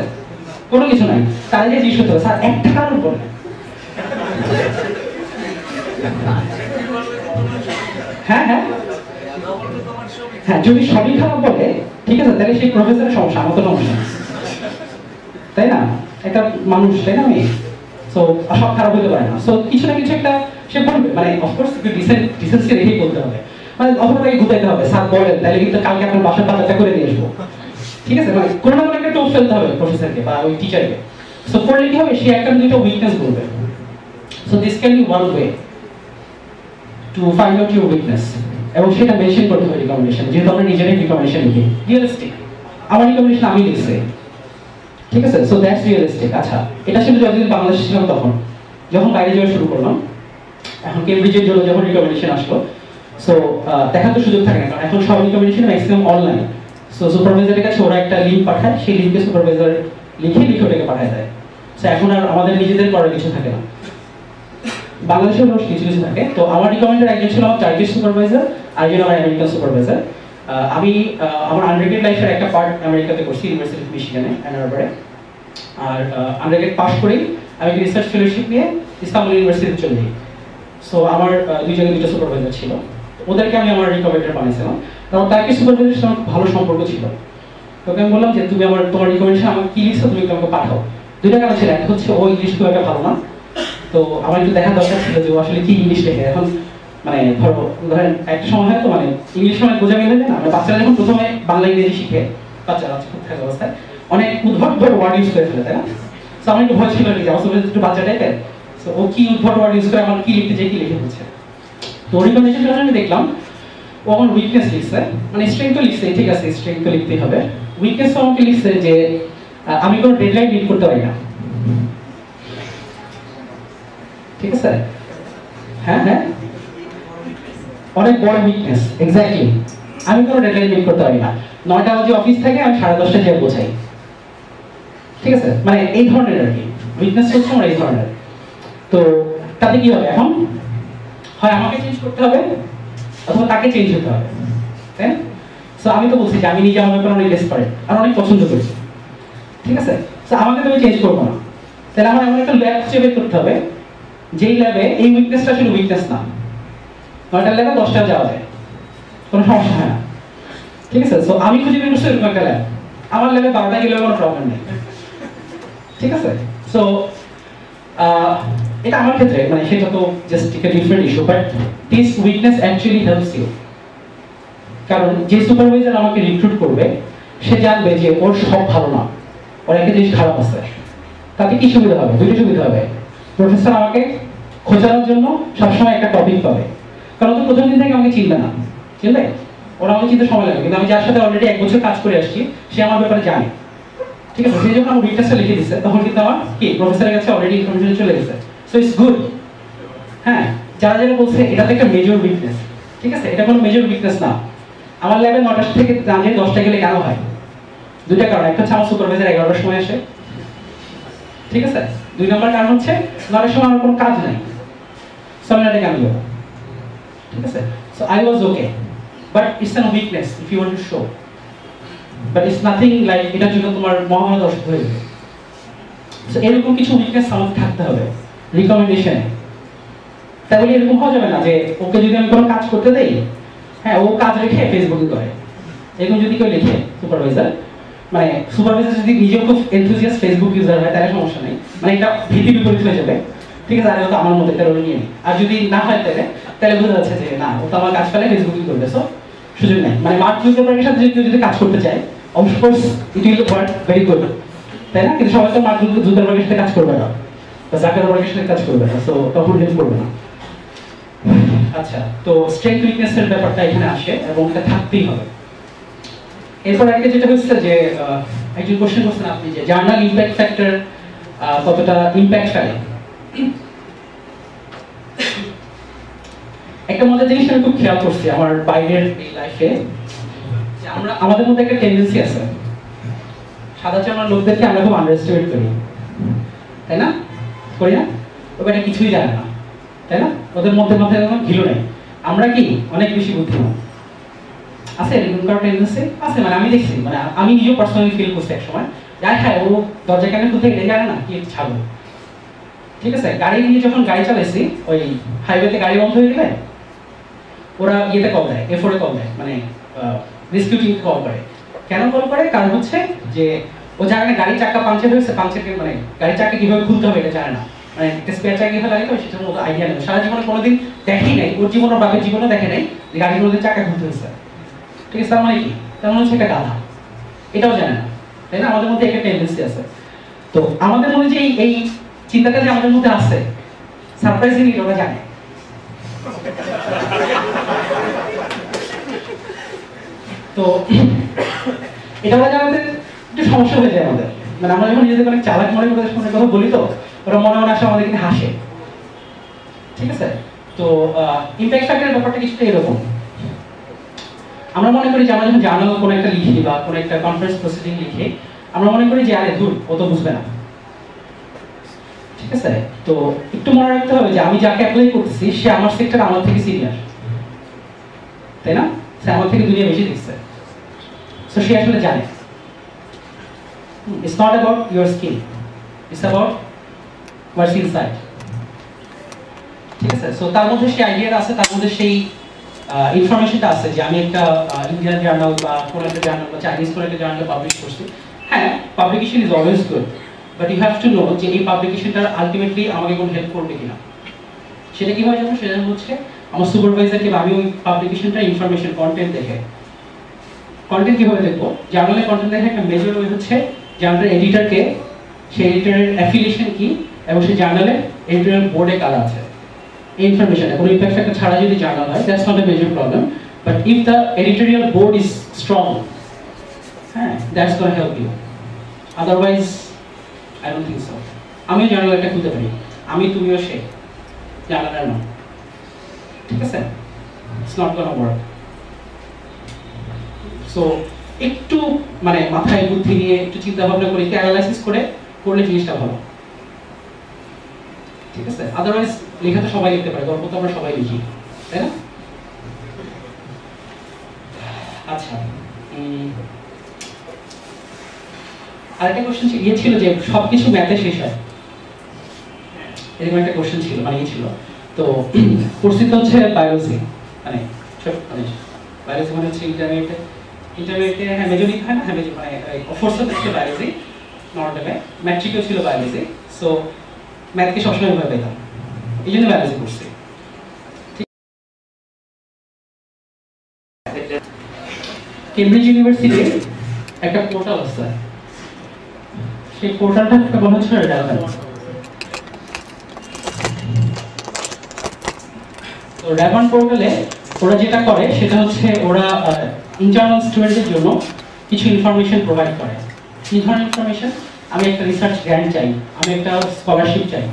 Speaker 1: কোনো কিছু নাই। তার যে জিনিস হতে হবে স্যার একটা কারণ বলে। হ্যাঁ হ্যাঁ হ্যাঁ, যদি সবই খারাপ বলে ঠিক আছে, তাহলে সেই প্রফেসরের সমস্যা, আমার তো সমস্যা, তাই না? একটা মানুষ, তাই না? আমি সো সব খারাপ হতে পারে না, সো কিছু না কিছু একটা সে বলবে, মানে অফকোর্স ডিসেন্সি রেখেই বলতে হবে, মানে অথবা তাকে গুতাইতে হবে, স্যার বলেন তাহলে কিন্তু কালকে আপনার বাসার বাজারটা করে দিয়ে আসবো, ঠিক আছে? মানে কোনো না কোনো একটা টোপ ফেলতে হবে প্রফেসরকে বা ওই টিচারকে। সো করলে কি হবে, সে একটা দুটো উইকনেস বলবে। So this can be one way to find out your weakness, এবং সেটা মেনশন করতে হবে রিকমেন্ডেশন, যেহেতু আমরা নিজেরাই রিকমেন্ডেশন লিখি, রিয়েলিস্টিক। আমার রিকমেন্ডেশন আমি লিখছি, ঠিক আছে? So that's realistic. আচ্ছা, এটা ছিল যতদিন বাংলাদেশে ছিলাম তখন। যখন বাইরে যাওয়া শুরু করলাম, এখন কেমব্রিজের জন্য যখন রিকমেন্ডেশন আসলো, সো দেখার তো সুযোগ থাকে না, কারণ এখন সব রিকমেন্ডেশন ম্যাক্সিমাম অনলাইন। সো সুপারভাইজারের কাছে ওরা একটা লিঙ্ক পাঠায়, সেই লিঙ্কে সুপারভাইজার লিখে ওটাকে পাঠায় দেয়। সো এখন আর আমাদের নিজেদের করার কিছু থাকে না। বাংলাদেশের মানুষ কিছু কিছু থাকে। তো আমার রিকমেন্ডের একজন ছিল আমার টার্কিশ সুপারভাইজার, আর একজন আমার আমেরিকান সুপারভাইজার। আমি আমার আন্ডারগ্রেড লাইফের একটা পার্ট আমেরিকাতে করছি, ইউনিভার্সিটি অফ মিশিগানে, অ্যান আরবারে। আর আন্ডারগ্রেড পাস করেই আমি রিসার্চ ফেলোশিপ নিয়ে ইস্তাম্বুল ইউনিভার্সিটিতে চলে যাই। সো আমার দুই জায়গায় দুটো সুপারভাইজার ছিল, ওদেরকে আমি আমার রিকমেন্ডের বানিয়েছিলাম। কারণ টার্কিশ সুপারভাইজারের সাথে আমার ভালো সম্পর্ক ছিল। তোকে আমি বললাম যে তুমি তোমার রিকমেন্ডেশন আমাকে কি লিখছো, তুমি আমাকে পাঠাও। দুইটা কারণ ছিল, একটা হচ্ছে ও ইংলিশ খুব একটা ভালো না, তো আমার একটু দেখার দরকার ছিল যে ও আসলে কি ইংলিশ লেখে। এখন মানে ধরেন একটা সময় হয় তো, মানে ইংলিশ সময় বোঝা মিলে যায় না, মানে বাচ্চারা যখন প্রথমে বাংলা ইংরেজি শিখে, বাচ্চারা খুব থাকা অবস্থায় অনেক উদ্ভট ওয়ার্ড ইউজ করে ফেলে, তাই না? তো আমার একটু ভয় ছিল যে আমার একটু বাচ্চা টাইপের, তো ও কি উদ্ভট ওয়ার্ড ইউজ করে, আমার কি লিখতে চাই, কি লিখে বলছে। তো রিকমেন্ডেশন আমি দেখলাম ও আমার উইকনেস লিখছে, মানে স্ট্রেংথ তো লিখছে, ঠিক আছে স্ট্রেংথ তো লিখতেই হবে। উইকনেস তো আমাকে লিখছে যে আমি কোনো ডেডলাইন মিট করতে পারি না, ঠিক আছে? হ্যাঁ হ্যাঁ, অনেক বড় উইকনেস, এক্স্যাক্টলি। আমি কোনো ডেডলাইন মিট করতে পারি না। 9টা বাজে অফিস থেকে আমি 10:30টায় যেয়ে পৌঁছাই, ঠিক আছে? মানে এই ধরনের আর কি উইকনেস হচ্ছে আমার, এই ধরনের। তো তাতে কি হবে, এখন হয় আমাকে চেঞ্জ করতে হবে অথবা তাকে চেঞ্জ হতে হবে, তাই না? সো আমি তো বলছি যে আমি নিজে আমার ব্যাপারে অনেক ডেসপারেট আর অনেক পছন্দ করি, ঠিক আছে? সো আমাকে তো আমি চেঞ্জ করবো না, তাহলে আমার এমন একটা ল্যাব খুঁজে বের করতে হবে যেই ল্যাবে এই উইকনেসটা আসলে উইকনেস না। 9টার ল্যাবে 10টায় যাওয়া যায়, কোনো সমস্যা হয় না, ঠিক আছে? সো আমি খুঁজে বের করছি এরকম একটা ল্যাব, আমার ল্যাবে 12টায় গেলেও কোনো প্রবলেম নেই, ঠিক আছে? সো এটা আমার ক্ষেত্রে, মানে সেটা তো জাস্ট একটা different issue, but this weakness actually helps you. কারণ যে সুপারভাইজার আমাকে রিক্রুট করবে সে জানবে যে ওর সব ভালো না, ওর একটা জিনিস খারাপ আছে। তাতে কি সুবিধা হবে, দুটো সুবিধা হবে। প্রফেসর আমাকে খোঁজানোর জন্য সবসময় একটা টপিক পাবে, কারণ তো প্রথম দিন থেকে আমাকে চিনবে না, চিনবে? ওরা আমাকে চিনতে সময় লাগবে, কিন্তু আমি যার সাথে অলরেডি 1 বছর কাজ করে আসছি সে আমার ব্যাপারে জানে, ঠিক আছে? সেই যখন আমার উইকনেসটা লিখে দিচ্ছে তখন কিন্তু আমার কি প্রফেসরের কাছে অলরেডি ইনফরমেশন চলে গেছে, সো ইটস গুড। হ্যাঁ, যারা যারা বলছে এটা তো একটা মেজর উইকনেস, ঠিক আছে? এটা কোনো মেজর উইকনেস না। আমার ল্যাবে 9টা থেকে না যেয়ে 10টা গেলে কেন হয়? দুইটা কারণ, একটা হচ্ছে আমার সুপারভাইজার 11টার সময় আসে, ঠিক আছে? 2 নম্বর কারণ হচ্ছে 9টার সময় আমার কোনো কাজ নাই, সো আমি এটা কেন যাবো, ঠিক আছে? So I was okay, but it's an weakness if you want to show, but it's nothing like এটার জন্য তোমার মহামারী অসুস্থ হয়ে যাবে। সো এরকম কিছু উইকনেস আমাদের থাকতে হবে রিকমেন্ডেশনে। তাই বলে এরকম হওয়া যাবে না যে ওকে যদি আমি কোনো কাজ করতে দেই, হ্যাঁ ও কাজ রেখে ফেসবুকে করে, এরকম যদি কেউ লিখে সুপারভাইজার, মানে সুপারভাইজার যদি নিজেও খুব এনথুজিয়াস্ট ফেসবুক ইউজার হয় তাহলে সমস্যা নেই, মানে এটা ভীতি বিপরীত হয়ে যাবে, ঠিক আছে? আর হয়তো আমার মতো একটা রোল নিয়ে নিই। আর যদি না হয় তাহলে বোঝা যাচ্ছে যে না, ও তো আমার কাজ পেলে ফেসবুকই করবে, সো সুযোগ নেই। মানে মার্ক জুকারবার্গের সাথে যদি কাজ করতে চায়, of course it will work very good, তাই না? কিন্তু সবাই তো মার্ক জুকারবার্গের সাথে কাজ করবে না বা জাকারবার্গের সাথে কাজ করবে না, সো তখন হেল্প করবে না। আচ্ছা, তো স্ট্রেংথ উইকনেসের ব্যাপারটা এখানে আসে এবং এটা থাকতেই হবে। এরপর আগে যেটা হচ্ছে যে একজন কোশ্চেন করছেন আপনি যে জার্নাল ইমপ্যাক্ট ফ্যাক্টর কতটা ইমপ্যাক্ট ফেলে। একটা মজার জিনিস আমি খুব খেয়াল করছি আমার বাইরের এই লাইফে, যে আমাদের মধ্যে একটা টেন্ডেন্সি আছে, সাধারণত আমরা লোকদেরকে আমরা খুব আন্ডার এস্টিমেট করি, তাই না? করি না? তবে এটা কিছুই জানে না, তাই না? ওদের মধ্যে মাথায় কোনো ঘিলু নেই। আমরা কি অনেক বেশি বুদ্ধিমান। আছে এরকম কারো টেন্ডেন্সি আছে, মানে আমি দেখছি, মানে আমি নিজেও পার্সোনালি ফিল করছি এক সময় যাই হ্যাঁ ও দরজা কেন খুলতে এটা জানে না কি ছাড়বো। ঠিক আছে, গাড়ি নিয়ে যখন গাড়ি চালাইছি ওই হাইওয়েতে গাড়ি বন্ধ হয়ে গেলে ওরা ইয়েতে কল দেয়, এফোরে কল দেয়, মানে রেস্কিউ টিম কল করে। কেন কল করে? কারণ হচ্ছে যে ও জানে না গাড়ির চাকা পাংচার হয়েছে, পাংচারকে মানে গাড়ির চাকা কিভাবে খুলতে হবে এটা জানে না, মানে একটা স্পেয়ার চাকা কিভাবে লাগাতে হবে সেটার মতো আইডিয়া নেই, সারা জীবনে কোনোদিন দেখেই নাই, ওর জীবন ওর বাপের জীবনে দেখে নাই যে গাড়ি কোনোদিন চাকা খুলতে হয়েছে। ঠিক আছে, তার মানে কি? তার মানে হচ্ছে একটা গাধা, এটাও জানে না, তাই না? আমাদের মধ্যে একটা টেন্ডেন্সি আছে। তো আমাদের মধ্যে যে এই চিন্তাটা যে আমাদের মধ্যে আছে, সারপ্রাইজিংলি ওরা জানে। তো এটা ওরা জানাতে একটু সমস্যা হয়ে যায় আমাদের, মানে আমরা যখন নিজেদের অনেক চালাক মনে করে কথা বলি তো ওরা মনে মনে আসে আমাদের কিন্তু হাসে। ঠিক আছে, তো ইমপ্যাক্ট ফ্যাক্টরের ব্যাপারটা কিছুটা এরকম। আমরা মনে করি যে আমরা যখন জার্নাল কোনো একটা লিখি বা কোনো একটা কনফারেন্স প্রসিডিং লিখি, আমরা মনে করি যে আরে ধুর ও তো বুঝবে না। ঠিক আছে, তো একটু মনে রাখতে হবে যে আমি যাকে অ্যাপ্লাই করতেছি সে আমার সেক্টর আমার থেকে সিনিয়র, তাই না? সে আমার থেকে দুনিয়া বেশি দেখছে, সো সে আসলে জানে। It's not about your skill, it's about what's inside. ঠিক আছে, সো তার মধ্যে সেই আইডিয়া আছে, তার মধ্যে সেই ইনফরমেশনটা আছে যে আমি একটা ইন্ডিয়ান জার্নাল বা কোনো একটা জার্নাল বা চাইনিজ কোনো একটা জার্নাল পাবলিশ করছি। হ্যাঁ, publication is always good, but you have to know যে এই পাবলিকেশনটা আলটিমেটলি আমাকে কোনো হেল্প করবে কিনা। সেটা কিভাবে জানবো? সেটা হচ্ছে আমার সুপারভাইজারকে বা আমি ওই পাবলিকেশনটা ইনফরমেশন কন্টেন্ট দেখে। কন্টেন্ট কিভাবে দেখবো? জার্নালের কন্টেন্ট দেখে একটা মেজর ওয়ে হচ্ছে জার্নালের এডিটরকে, সেই এডিটরের অ্যাফিলিয়েশন কি এবং সেই জার্নালের এডিটোরিয়াল বোর্ডে কারা আছে, এই ইনফরমেশনটা কোনো ইমপ্যাক্ট ফ্যাক্টর ছাড়া যদি জার্নাল হয় that's not a major problem, but if the editorial board is strong, হ্যাঁ, that's gonna help you, otherwise I don't think so. আমিও জার্নাল একটা খুলতে পারি, আমি তুমিও সে, জার্নালের নয়। ঠিক আছে, it's not gonna work. So একটু মানে মাথায় বুদ্ধি নিয়ে একটু চিন্তা ভাবনা করে একটু অ্যানালাইসিস করে করলে জিনিসটা ভালো। ঠিক আছে, আদারওয়াইজ লেখা তো সবাই লিখতে পারে, গল্প তো আমরা সবাই লিখি, তাই না? আচ্ছা, আরেকটা কোশ্চেন ছিল যে সবকিছু ম্যাথে শেষ হয়, এরকম একটা কোশ্চেন ছিল, মানে ছিল। তো পরিস্থিতি হচ্ছে বায়োলজি, মানে বায়োলজি মানে হচ্ছে ইন্টারমিডিয়েটে হ্যাঁ মেজরিং হয় না, হ্যাঁ মেজর মানে ফোর্সও ছিল বায়োলজি, নর্মালে ম্যাট্রিকও ছিল বায়োলজি। সো ম্যাথকে সবসময় ভয় পেতাম, এই জন্য বায়োলজি করছি। কেমব্রিজ ইউনিভার্সিটির একটা পোর্টাল আছে, সেই পোর্টালটা বলা হচ্ছে র্যাভন। তো র্যাভন পোর্টালে ওরা যেটা করে সেটা হচ্ছে ওরা ইন্টারনাল স্টুডেন্টদের জন্য কিছু ইনফরমেশন প্রোভাইড করে। কি ধরনের ইনফরমেশন? আমি একটা রিসার্চ গ্র্যান্ট চাই, আমি একটা স্কলারশিপ চাই।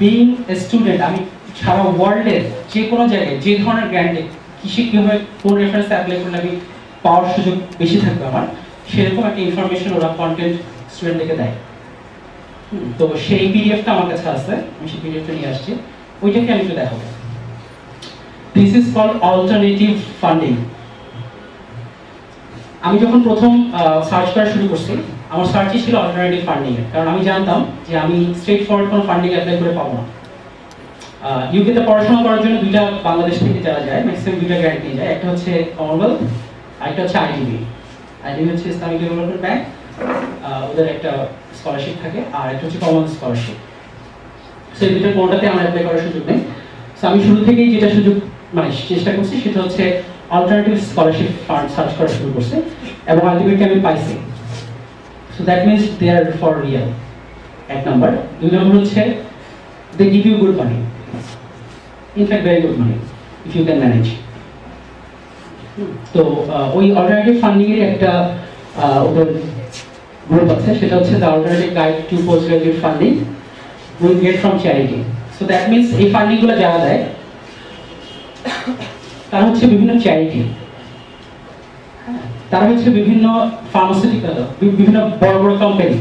Speaker 1: বিং এ স্টুডেন্ট, আমি সারা ওয়ার্ল্ডের যে কোনো জায়গায় যে ধরনের গ্র্যান্টে কীভাবে কোন রেফারেন্সে অ্যাপ্লাই করলে আমি পাওয়ার সুযোগ বেশি থাকবে আমার, সেরকম একটা ইনফরমেশন ওরা কন্টেন্ট স্টুডেন্টদেরকে দেয়। তো সেই পিডিএফটা আমার কাছে আছে, আমি সেই পিডিএফটা নিয়ে আসছি, ওইটাকে আমি একটু দেখাবো। This is called alternative funding. আমি যখন প্রথম সার্চ করা শুরু করছি, আমার সার্চই ছিল অল্টারনেটিভ ফান্ডিং এর, কারণ আমি জানতাম যে আমি স্ট্রেট ফরওয়ার্ড কোনো ফান্ডিং অ্যাপ্লাই করে পাবো না। ইউকেতে পড়াশোনা করার জন্য দুইটা বাংলাদেশ থেকে যারা যায় ম্যাক্সিমাম দুইটা গ্র্যান্ট নিয়ে যায়, একটা হচ্ছে কমনওয়েলথ, আরেকটা হচ্ছে আইডিবি। আইডিবি হচ্ছে ইসলামিক ডেভেলপমেন্ট ব্যাংক, ওদের একটা স্কলারশিপ থাকে, আর একটা হচ্ছে কমন স্কলারশিপ। সো এই দুটো কোনটাতে আমার অ্যাপ্লাই করার সুযোগ নেই। সো আমি শুরু থেকেই যেটা সুযোগ মানে চেষ্টা করছি সেটা হচ্ছে অল্টারনেটিভ স্কলারশিপ ফান্ড সার্চ করা শুরু করছে, এবং আলটিমেটলি আমি পাইছি। So that means they are for real, এক নাম্বার। দুই নম্বর হচ্ছে they give you good money, in fact very good money if you can manage. তো ওই অল্টারনেটিভ ফান্ডিং এর একটা ওদের গ্রুপ আছে, সেটা হচ্ছে the alternative guide to post graduate funding will get from charity. So that means এই ফান্ডিংগুলো যারা দেয় তারা হচ্ছে বিভিন্ন চ্যারিটি, তারা হচ্ছে বিভিন্ন ফার্মাসিউটিক্যাল, বিভিন্ন বড় বড় কোম্পানি,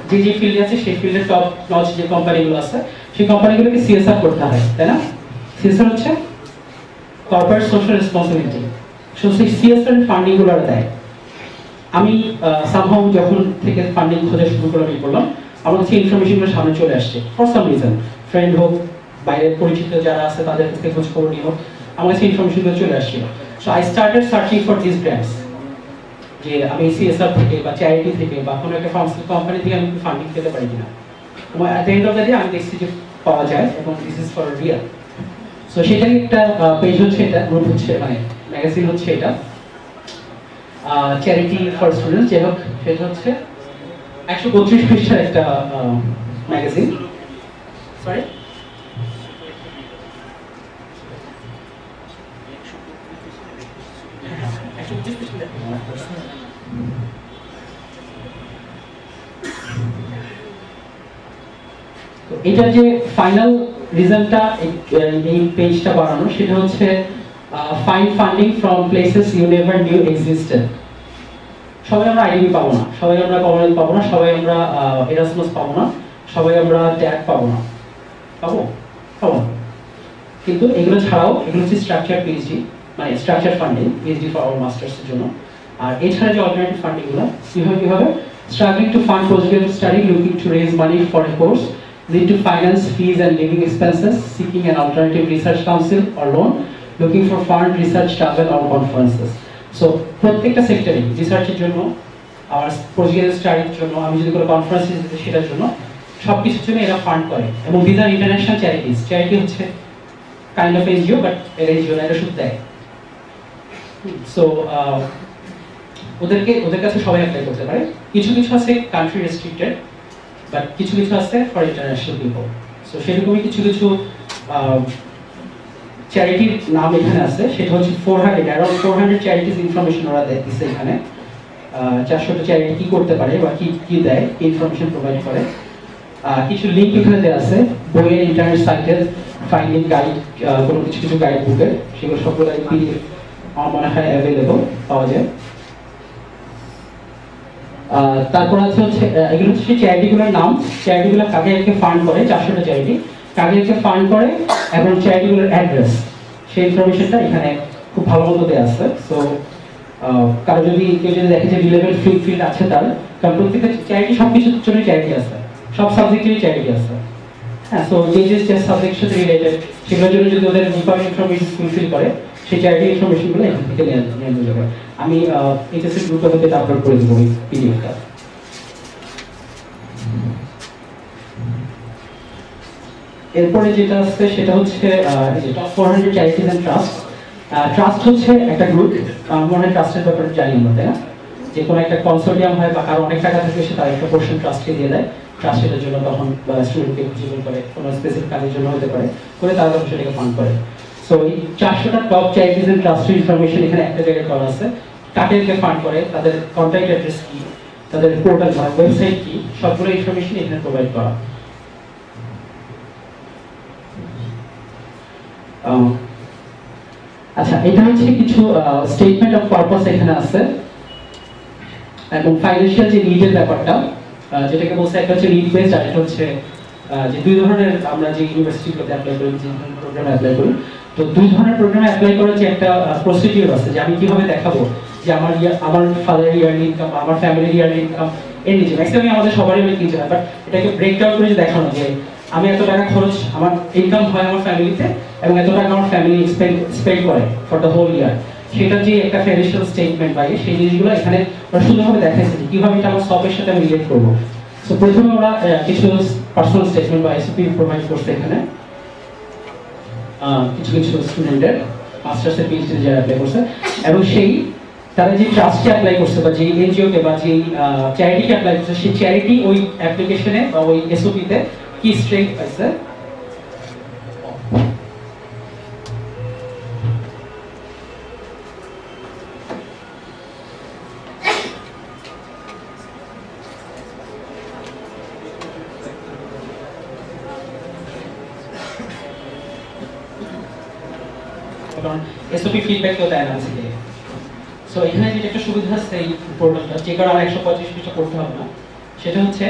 Speaker 1: যে যে ফিল্ডে আছে সেই ফিল্ডের টপ নচ যে কোম্পানিগুলো আছে সেই কোম্পানিগুলোকে সিএসআর করতে হয়, তাই না? সিএসআর হচ্ছে corporate social responsibility. So CSR funding গুলো দেয়। আমি সামহাউ যখন থেকে ফান্ডিং খোঁজা শুরু করলাম আমার কাছে ইনফরমেশনগুলো সামনে চলে আসছে ফর সাম রিজন, ফ্রেন্ড হোক, বাইরের পরিচিত যারা আছে তাদের থেকে খোঁজ খবর নিয়ে হোক, আমার কাছে ইনফরমেশনগুলো চলে আসছিল। So I started searching for this grants, যে আমি সিএসআর থেকে বা চ্যারিটি থেকে বা কোনো একটা ফার্মাসিউটিক্যাল কোম্পানি থেকে আমি ফান্ডিং পেতে পারি কিনা। এবং at the end of the day আমি দেখছি যে পাওয়া যায় এবং this is for Real. So সেটাই একটা পেজ হচ্ছে, এটা গ্রুপ হচ্ছে, মানে ম্যাগাজিন হচ্ছে এটা, চ্যারিটি ফর স্টুডেন্টস। যাই হোক, সেটা হচ্ছে 132 পৃষ্ঠার একটা ম্যাগাজিন। সরি, তো এটার যে ফাইনাল রিজনটা এই পেজটা বানানো, সেটা হচ্ছে find funding from places you never knew existed. সবাই আমরা আইডিবি পাবো না, সবাই আমরা কমনওয়েলথ পাবো না, সবাই আমরা এরাসমাস পাবো না, সবাই আমরা ট্যাগ পাবো না, পাবো পাবো না। কিন্তু এগুলো ছাড়াও এগুলো হচ্ছে স্ট্রাকচার পিএইচডি, মানে structure funding PhD for our মাস্টার্সের জন্য। আর এছাড়া যে অল্টারনেটিভ ফান্ডিংগুলো কিভাবে struggling to fund postgraduate study, looking to raise money for a course, need to finance fees and living expenses, seeking an alternative research council or loan, looking for fund, research travel or conferences. So প্রত্যেকটা সেক্টরে রিসার্চের জন্য, আর postgraduate স্টাডির জন্য, আমি যদি কোনো কনফারেন্সে যেতে সেটার জন্য, সব কিছুর জন্য এরা ফান্ড করে। এবং this are international charities. Charity হচ্ছে kind of NGO, but NGO এটা সুদ দেয়। সো ওদের কাছে সবাই অ্যাপ্লাই করতে পারে। কিছু আছে কান্ট্রি রেস্ট্রিক্টেড, বাট কিছু আছে ফর ইন্টারন্যাশনাল পিপল। সো সেরকমই কিছু চ্যারিটির নাম এখানে আছে, সেটা হচ্ছে 400, অ্যারাউন্ড 400 চ্যারিটিস ইনফরমেশন ওরা দিচ্ছে এখানে। 400টা চ্যারিটি কি করতে পারে বা কি দেয়, কি ইনফরমেশন প্রোভাইড করে। কিছু লিঙ্ক এখানে দেওয়া আছে, বইয়ের, ইন্টারনেট সাইটের, ফাইন্ডিং গাইড, কোনো কিছু গাইড বুকের, সেগুলো সবগুলো পিডিএফ আমার মনে হয় অ্যাভেলেবল, পাওয়া যায়। তারপর হচ্ছে এগুলো হচ্ছে চ্যারিটিগুলোর নাম, চ্যারিটিগুলো কাকে ফান্ড করে, 400টা চ্যারিটি কাকে ফান্ড করে, এবং চ্যারিটিগুলোর অ্যাড্রেস, সেই ইনফরমেশনটা এখানে খুব ভালো মতো দেওয়া আছে। সো কারো কেউ যদি দেখে যে রিলেভেন্ট ফিল্ড আছে তার, কারণ প্রত্যেকটা চ্যারিটি সব কিছুর জন্য চ্যারিটি আছে, সব সাবজেক্টেরই চ্যারিটি আছে। হ্যাঁ, সো যে সাবজেক্টের সাথে রিলেটেড সেগুলোর জন্য যদি ওদের রিকোয়ারমেন্ট ইনফরমেশন ফুলফিল করে, সেই চ্যারিটি ইনফরমেশনগুলো এখান থেকে নিয়ে যাবে। আমি এইচএসসি গ্রুপে হতে আপলোড করে দেবো এই পিডিএফটা। এরপরে যেটা আছে সেটা হচ্ছে top 400 charities and trust. Trust হচ্ছে একটা গ্রুপ, আমার মনে হয় ট্রাস্টের ব্যাপারে জানি আমরা, তাই না? যে কোনো একটা কনসোর্টিয়াম হয় বা কারো অনেক টাকা থাকে, সে তার একটা পোর্শন ট্রাস্টকে দিয়ে দেয়। ট্রাস্ট সেটার জন্য তখন স্টুডেন্টকে খুঁজে করে, কোনো স্পেসিফিক কাজের জন্য হতে পারে, করে তারা তখন সেটাকে ফান্ড করে। সো এই 400টা টপ চ্যারিটিজ এন্ড ট্রাস্টের ইনফরমেশন এখানে একটা জায়গায় করা আছে। কাকে ফান্ড করে, তাদের কন্ট্যাক্ট অ্যাড্রেস কি, তাদের পোর্টাল বা ওয়েবসাইট কি, সবগুলো ইনফরমেশন এখানে প্রোভাইড করা। আচ্ছা, এটা হচ্ছে কিছু স্টেটমেন্ট অফ পারপাস এখানে আছে, এবং ফাইন্যান্সিয়াল যে নিডের ব্যাপারটা, যেটাকে বলছে একটা হচ্ছে নিড বেসড, আর একটা হচ্ছে যে দুই ধরনের আমরা যে ইউনিভার্সিটিগুলোতে অ্যাপ্লাই করি, যে প্রোগ্রামে অ্যাপ্লাই করি, তো দুই ধরনের প্রোগ্রামে অ্যাপ্লাই করার যে একটা প্রসিডিউর আছে, যে আমি কিভাবে দেখাবো যে আমার ফাদার ইয়ারলি ইনকাম, আমার ফ্যামিলির ইয়ারলি ইনকাম এর নিচে, ম্যাক্সিমাম আমাদের সবারই অনেক নিচে হয়, বাট এটাকে ব্রেকডাউন করে যে দেখানো যে আমি এত টাকা খরচ, আমার ইনকাম হয় আমার ফ্যামিলিতে, এবং এত টাকা আমার ফ্যামিলি স্পেন্ড করে ফর দ্য হোল ইয়ার, সেটার যে একটা ফিনান্সিয়াল স্টেটমেন্ট বা সেই জিনিসগুলো এখানে ওরা সুন্দরভাবে দেখাইছে যে কিভাবে এটা আমার সবের সাথে আমি রিলেট করবো। সো প্রথমে ওরা কিছু পার্সোনাল স্টেটমেন্ট বা এসওপি প্রোভাইড করছে এখানে কিছু স্টুডেন্টের, মাস্টার্সের পিএইচডি যারা অ্যাপ্লাই করছে, এবং সেই তারা যে ট্রাস্টে অ্যাপ্লাই করছে বা যে এনজিওকে বা যে চ্যারিটিকে অ্যাপ্লাই করছে, সেই চ্যারিটি ওই অ্যাপ্লিকেশনে বা ওই এসওপিতে কি স্ট্রেংথ পাইছে, কারণ এসওপি ফিডব্যাক তো দেয় না আজকে। সো এখানে যেটা একটা সুবিধা আছে এই পোর্টালটা, যে কারণে 125 পৃষ্ঠা পড়তে হবে না, সেটা হচ্ছে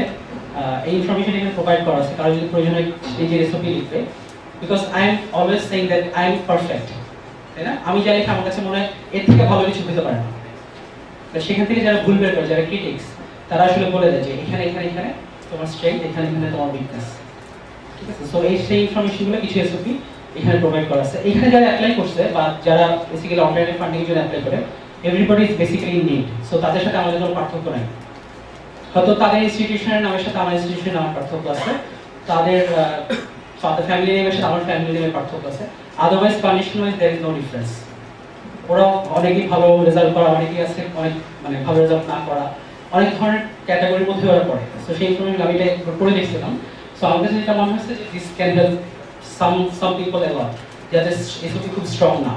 Speaker 1: এই ইনফরমেশন এখানে প্রোভাইড করা আছে। কারণ যদি প্রয়োজন হয় এই যে এসওপি লিখবে, because I am always saying that I am perfect, তাই না? আমি জানি আমার কাছে মনে হয় এর থেকে ভালো কিছু হতে পারে না। সেখান থেকে যারা ভুল বের করে, যারা ক্রিটিক্স, তারা আসলে বলে দেয় যে এখানে এখানে এখানে তোমার স্ট্রেংথ, এখানে এখানে তোমার উইকনেস। ঠিক আছে? সো সেই ইনফরমেশনগুলো কিছু এসওপি এখানে প্রোভাইড করা আছে। এখানে যারা অ্যাপ্লাই করছে বা যারা বেসিক্যালি অল্টারনেটিভ ফান্ডিং এর জন্য অ্যাপ্লাই করে, everybody is basically in need. So তাদের সাথে আমাদের কোনো পার্থক্য নাই। হয়তো তাদের ইনস্টিটিউশনের নামের সাথে আমার ইনস্টিটিউশনের নামের পার্থক্য আছে, তাদের ফ্যামিলি নেমের সাথে আমার ফ্যামিলি নেমের পার্থক্য আছে। Otherwise condition wise there is no difference. ওরা অনেকেই ভালো রেজাল্ট করা, অনেকেই আছে অনেক মানে ভালো রেজাল্ট না করা, অনেক ধরনের ক্যাটাগরির মধ্যে ওরা পড়ে। সো সেই ইনফরমেশন আমি এটা পড়ে দেখছিলাম। সো আমার কাছে যেটা মনে হচ্ছে যে this can help some people a lot, যাদের এসওপি খুব স্ট্রং না।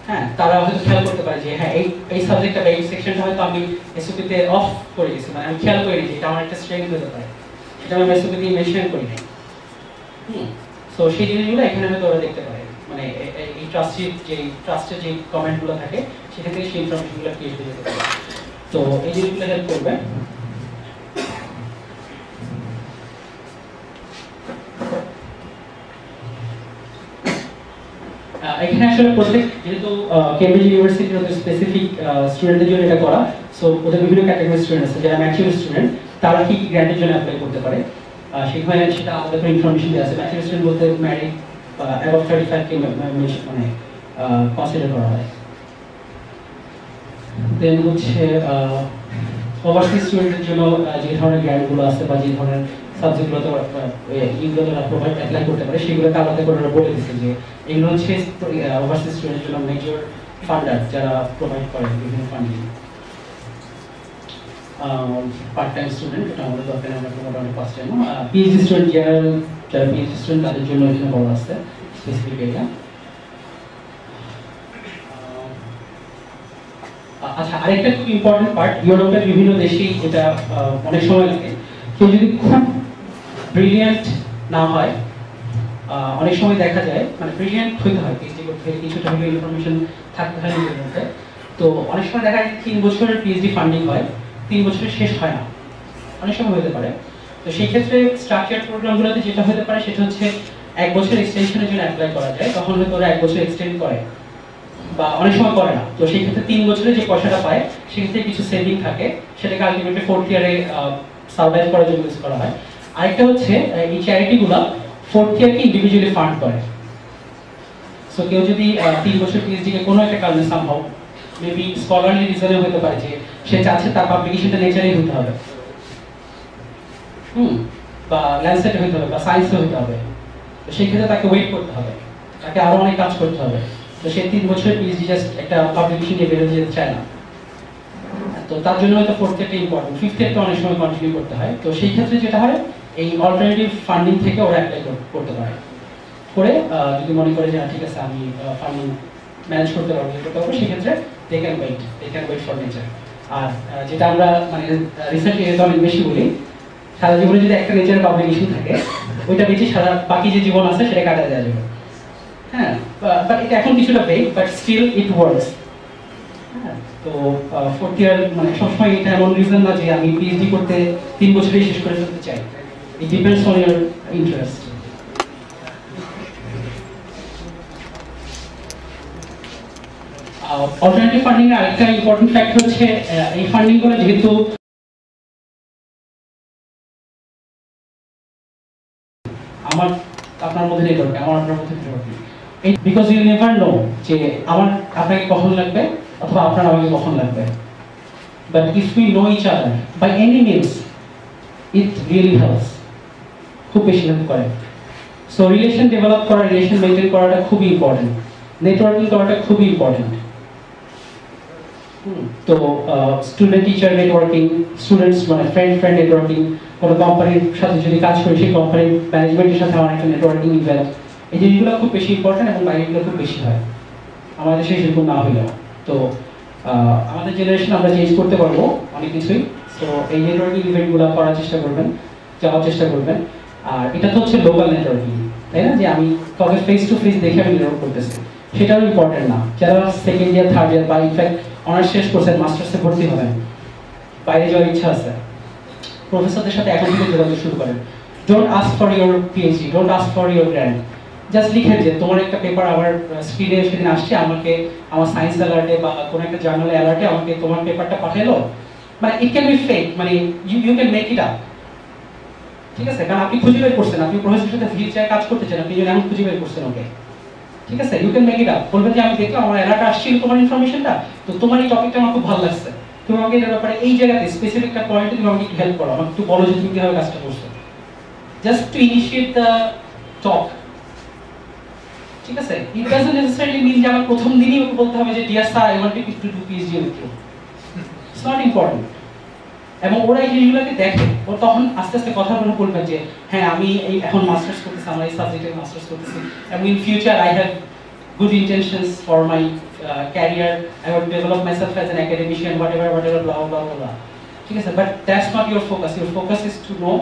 Speaker 1: হ্যাঁ, তারা হয়তো খেয়াল করতে পারে যে হ্যাঁ এই সাবজেক্টটা বা এই সেকশনটা হয়তো আমি এসওপিতে অফ করে গেছি, মানে আমি খেয়াল করিনি যে এটা আমার একটা স্ট্রেংথ হতে পারে, সেটা আমি এসওপিতে মেনশন করি নাই। সো সেই জিনিসগুলো এখানে হয়তো ওরা দেখতে পারে, মানে এই ট্রাস্টের যে কমেন্টগুলো থাকে সেখান থেকে সেই ইনফরমেশনগুলো ক্রিয়েট হয়ে যেতে পারে। তো এই জিনিসগুলো হেল্প করবে। এখানে আসলে প্রত্যেক, যেহেতু কেমব্রিজ ইউনিভার্সিটির ওদের স্পেসিফিক স্টুডেন্টদের জন্য এটা করা, সো ওদের বিভিন্ন ক্যাটাগরির স্টুডেন্ট আছে। যারা ম্যাচিউর স্টুডেন্ট তারা কি কি গ্র্যান্টের জন্য অ্যাপ্লাই করতে পারে, সেখানে সেটা আমাদের কোনো ইনফরমেশন দেওয়া আছে। ম্যাচিউর স্টুডেন্ট বলতে ম্যারিড বা অ্যাবভ 35 কে মানে কনসিডার করা হয়। দেন হচ্ছে ওভারসিজ স্টুডেন্টদের জন্য যে ধরনের গ্র্যান্টগুলো আছে বা যে ধরনের সাবজেক্টগুলোতে এইগুলো তারা প্রোভাইড অ্যাপ্লাই করতে পারে, সেগুলোকে আলাদা করে ওরা বলে দিচ্ছে যে এগুলো হচ্ছে ওভারসিজ স্টুডেন্টের জন্য মেজর ফান্ডার যারা প্রোভাইড করে বিভিন্ন ফান্ডিং। পার্ট টাইম স্টুডেন্ট, এটা আমাদের দরকার, আমরা মোটামুটি ফার্স্ট টাইম। পিএইচডি স্টুডেন্ট, যারা পিএইচডি স্টুডেন্ট তাদের জন্য এখানে বলা আছে স্পেসিফিক এরিয়া। আচ্ছা, আরেকটা খুব ইম্পর্টেন্ট পার্ট, ইউরোপের বিভিন্ন দেশেই এটা অনেক সময় লাগে। কেউ যদি খুব ব্রিলিয়ান্ট না হয়, অনেক সময় দেখা যায়, মানে ব্রিলিয়ান্ট হইতে হয়, পিএইচডি করতে হয়, কিছুটা হলেও ইনফরমেশন থাকতে হয় নিজের মধ্যে। তো অনেক সময় দেখা যায় 3 বছরের পিএইচডি ফান্ডিং হয়, 3 বছরে শেষ হয় না, অনেক সময় হতে পারে। তো সেই ক্ষেত্রে স্ট্রাকচার প্রোগ্রামগুলোতে যেটা হতে পারে সেটা হচ্ছে 1 বছর এক্সটেনশনের জন্য অ্যাপ্লাই করা যায়, তখন হয়তো ওরা 1 বছর এক্সটেন্ড করে বা অনেক সময় করে না। তো সেই ক্ষেত্রে 3 বছরে যে পয়সাটা পায় সেক্ষেত্রে কিছু সেভিং থাকে, সেটাকে আলটিমেটলি 4th ইয়ারে সার্ভাইভ করার জন্য ইউজ করা হয়। আরেকটা হচ্ছে এই চ্যারিটিগুলো 4th ইয়ারকে ইন্ডিভিজুয়ালি ফান্ড করে। সো কেউ যদি 3 বছর পিএইচডি কে কোনো একটা কারণে সামহাউ মেবি স্কলারলি রিজনে হতে পারে যে সে চাচ্ছে তার পাবলিকেশনটা নেচারেই হতে হবে, বা ল্যান্ডসেটে হতে হবে বা সায়েন্সে হতে হবে, তো সেই ক্ষেত্রে তাকে ওয়েট করতে হবে, তাকে আরো অনেক কাজ করতে হবে। তো সে 3 বছরের পিএইচডি জাস্ট একটা পাবলিকেশন নিয়ে বেরোতে যেতে চায় না। তো তার জন্য হয়তো 4th ইয়ারটা ইম্পর্টেন্ট, 5th ইয়ারটা অনেক সময় কন্টিনিউ করতে হয়। তো সেই ক্ষেত্রে যেটা হয়, এই অল্টারনেটিভ ফান্ডিং থেকে ওরা অ্যাপ্লাই করতে পারে, করে যদি মনে করে যে ঠিক আছে আমি ফান্ডিং ম্যানেজ করতে পারবো, সেক্ষেত্রে they can wait for nature. আর যেটা আমরা মানে রিসার্চ এরিয়াতে অনেক বেশি বলি, সারা জীবনে যদি একটা নেচারের পাবলিকেশন থাকে, ওইটা বেশি সারা বাকি যে জীবন আছে সেটা কাটা দেওয়া যাবে। হ্যাঁ, বাট এটা এখন কিছুটা vague, but still it works. হ্যাঁ, তো 4th ইয়ার মানে সবসময় এটা এমন রিজন না যে আমি পিএইচডি করতে 3 বছরেই শেষ করে ফেলতে চাই। It depends on your interest. Alternative funding এর আরেকটা ইম্পর্টেন্ট ফ্যাক্ট হচ্ছে এই ফান্ডিং গুলো যেহেতু আমার আপনার মধ্যে নেই দরকার, আমার আপনার মধ্যে দরকার, বিকজ ইউ নেভার নো যে আমার আপনাকে কখন লাগবে অথবা আপনার আমাকে কখন লাগবে। But if we know each other by any means, it really helps, খুব বেশি হেল্প করে। সো রিলেশন ডেভেলপ করা, রিলেশন মেনটেন করাটা খুবই ইম্পর্টেন্ট, নেটওয়ার্কিং করাটা খুবই ইম্পর্টেন্ট। তো স্টুডেন্ট টিচার নেটওয়ার্কিং, স্টুডেন্টস মানে ফ্রেন্ড নেটওয়ার্কিং, কোনো কোম্পানির সাথে যদি কাজ করি সেই কোম্পানির ম্যানেজমেন্টের সাথে আমার একটা নেটওয়ার্কিং ইভেন্ট, এই জিনিসগুলো খুব বেশি ইম্পর্টেন্ট এবং বাইরেগুলো খুব বেশি হয়, আমাদের দেশে সেরকম না হইলেও। তো আমাদের জেনারেশন আমরা চেঞ্জ করতে পারবো অনেক কিছুই। তো এই নেটওয়ার্কিং ইভেন্টগুলো করার চেষ্টা করবেন, যাওয়ার চেষ্টা করবেন। আর এটা তো হচ্ছে লোকাল নেটওয়ার্কিং, তাই না, যে আমি কাউকে ফেস টু ফেস দেখে আমি নেটওয়ার্ক করতেছি, সেটাও ইম্পর্টেন্ট না। যারা 2nd ইয়ার 3rd ইয়ার বা ইনফ্যাক্ট অনার্স শেষ করছেন, মাস্টার্সে ভর্তি হবেন, বাইরে যাওয়ার ইচ্ছা আছে, প্রফেসরদের সাথে এখন থেকে যোগাযোগ শুরু করেন। Don't ask for your PhD, don't ask for your grant, just লিখেন যে তোমার একটা পেপার আমার স্ক্রিনে সেদিন আসছে, আমাকে আমার সায়েন্স অ্যালার্টে বা কোনো একটা জার্নাল অ্যালার্টে আমাকে তোমার পেপারটা পাঠালো। মানে ইট ক্যান বি ফেক, মানে you can make it up, ঠিক আছে? কারণ আপনি খুঁজে বের করছেন, আপনি প্রফেসরের সাথে ভিড় কাজ করতে চান, আপনি যেন এমন খুঁজে বের করছেন ওকে, ঠিক আছে? You can make it up. বলবেন যে আমি দেখলাম আমার অ্যালার্ট আসছিল তোমার ইনফরমেশনটা, তো তোমার এই টপিকটা আমার খুব ভালো লাগছে, তুমি আমাকে এটার ব্যাপারে এই জায়গাতে স্পেসিফিক একটা পয়েন্টে তুমি আমাকে একটু হেল্প করো, আমাকে একটু বলো যে তুমি কিভাবে কাজটা করছো, just to initiate the talk, ঠিক আছে? ইট ডাজন্ট নেসেসারিলি মিন যে আমার প্রথম দিনই ওকে বলতে হবে যে dear sir I want to do PhD with you, it's not important. এবং ওরা এই জিনিসগুলোকে দেখে, ও তখন আস্তে আস্তে কথা বলে বলবে যে হ্যাঁ আমি এই এখন মাস্টার্স করতেছি, আমরা এই সাবজেক্টে মাস্টার্স করতেছি, এবং in future I have good intentions for my career, I want to develop myself as an academician, whatever blah blah blah blah, ঠিক আছে? But that's not your focus. Your focus is to know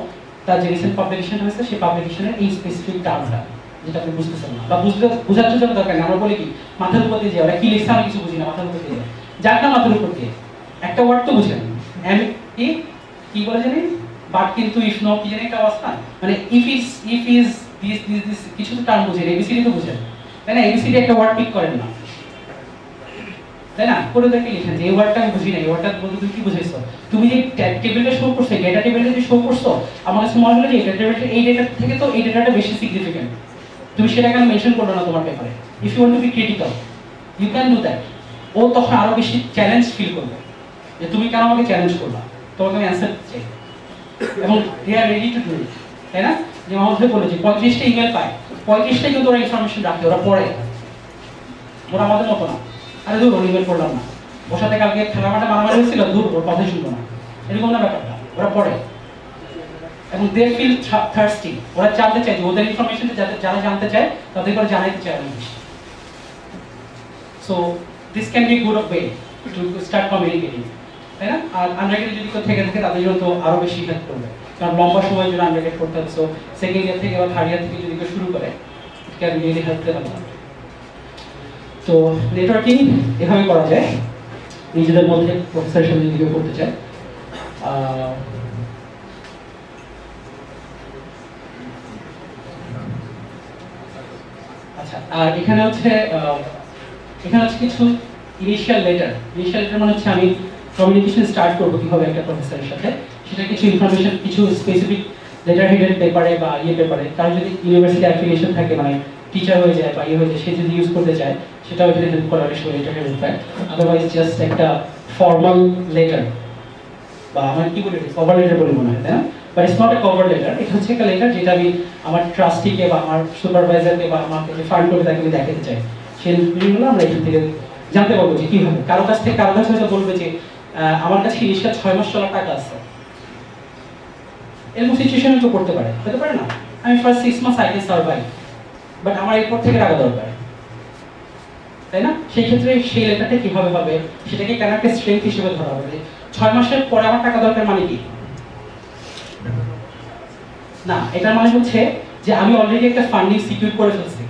Speaker 1: that যে recent publication হয়েছে সেই পাবলিকেশনের এই specific টার্মটা যেটা আপনি বুঝতেছেন না বা বুঝার জন্য দরকার নেই। আমরা বলি কি মাথার উপর দিয়ে যায়, ওরা কি লিখছে আমি কিছু বুঝি না, মাথার উপর দিয়ে যায়, যার না মাথার উপর দিয়ে একটা ওয়ার্ড তো বুঝেন, এন্ড কি বলে জানি বাট কিন্তু ইফ নো কি জানি একটা অবস্থা, মানে ইফ ইজ দিস কিছু তো টার্ম বুঝেন, এবিসিডি তো বুঝেন, তাই না? এবিসিডি একটা ওয়ার্ড পিক করেন না, তাই না? করে দেখে লিখেন যে এই ওয়ার্ডটা আমি বুঝি না, এই ওয়ার্ডটা বলতে তুমি কি বুঝাইছো, তুমি যে টেবিলটা শো করছো, ডেটা টেবিলটা যে শো করছো, আমার কাছে মনে হলো যে এই টেবিলটা এই ডেটা থেকে তো এই ডেটাটা বেশি সিগনিফিকেন্ট, তুমি সেটা কেন মেনশন করবে না তোমার পেপারে? If you want to be critical you can do that. ও তখন আরো বেশি চ্যালেঞ্জ ফিল করবে যে তুমি কেন আমাকে চ্যালেঞ্জ করলা, তোমাকে আমি অ্যান্সার চাই, এবং দে আর রেডি টু ডু ইট, তাই না? যে আমাদের বলে যে 35টা ইমেল পায়, 35টাই কিন্তু ওরা ইনফরমেশন রাখে, ওরা পড়ে, ওরা আমাদের মতো না। আরে দূর ওর ইমেল পড়লাম না, ওর সাথে কালকে খেলা মাঠে মারামারি হয়েছিল, দূর ওর কথাই শুনবো না, এরকম না ব্যাপারটা। ওরা পড়ে এবং দে ফিল থার্স্টি, ওরা জানতে চায় যে ওদের ইনফরমেশন যারা জানতে চায় তাদের করে জানাইতে চায় অনেক বেশি। So this can be good way to start communicating, তাই না? আর আন্ডারগ্রেড যদি কেউ থেকে থাকে তাদের জন্য তো আরো বেশি হেল্প করবে, কারণ লম্বা সময় জন্য আন্ডারগ্রেড করতে হবে। সো সেকেন্ড ইয়ার থেকে বা থার্ড ইয়ার থেকে যদি কেউ শুরু করে it can really help them. তো নেটওয়ার্কিং এভাবে করা যায় নিজেদের মধ্যে, প্রফেসরের সাথে যদি কেউ করতে চায়। আচ্ছা, আর এখানে হচ্ছে কিছু ইনিশিয়াল লেটার মানে হচ্ছে আমি কমিউনিকেশন স্টার্ট করবো কিভাবে একটা প্রফেসরের সাথে, সেটা কিছু ইনফরমেশন কিছু স্পেসিফিক লেটার হেডেড পেপারে বা পেপারে তার যদি ইউনিভার্সিটি অ্যাফিলিয়েশন থাকে, মানে টিচার হয়ে যায় বা হয়ে যায়, সে যদি ইউজ করতে চায় সেটাও এখানে হেল্প করা হয় letter headed pack. Otherwise just একটা ফর্মাল লেটার বা আমার কি বলি কভার লেটার বলে মনে হয়, তাই না? But it's not a cover letter, এটা হচ্ছে একটা লেটার যেটা আমি আমার ট্রাস্টিকে বা আমার সুপারভাইজারকে বা আমাকে যে ফান্ড করে তাকে আমি দেখাতে চাই, সেই জিনিসগুলো আমরা এখান থেকে জানতে পারবো যে কীভাবে কারো কাছে হয়তো বলবে যে আমার কাছে ইনিশিয়াল 6 মাস চলার টাকা আছে, এরকম সিচুয়েশনে কেউ করতে পারে, হতে পারে না? আমি ফার্স্ট 6 মাস আই ক্যান সার্ভাইভ, বাট আমার এরপর থেকে টাকা দরকার, তাই না? সেই ক্ষেত্রে সেই লেটারটা কিভাবে হবে, সেটাকে কেন একটা স্ট্রেংথ হিসেবে ধরা হবে যে 6 মাসের পরে আমার টাকা দরকার, মানে কি না, এটার মানে হচ্ছে যে আমি অলরেডি একটা ফান্ডিং সিকিউর করে ফেলছি,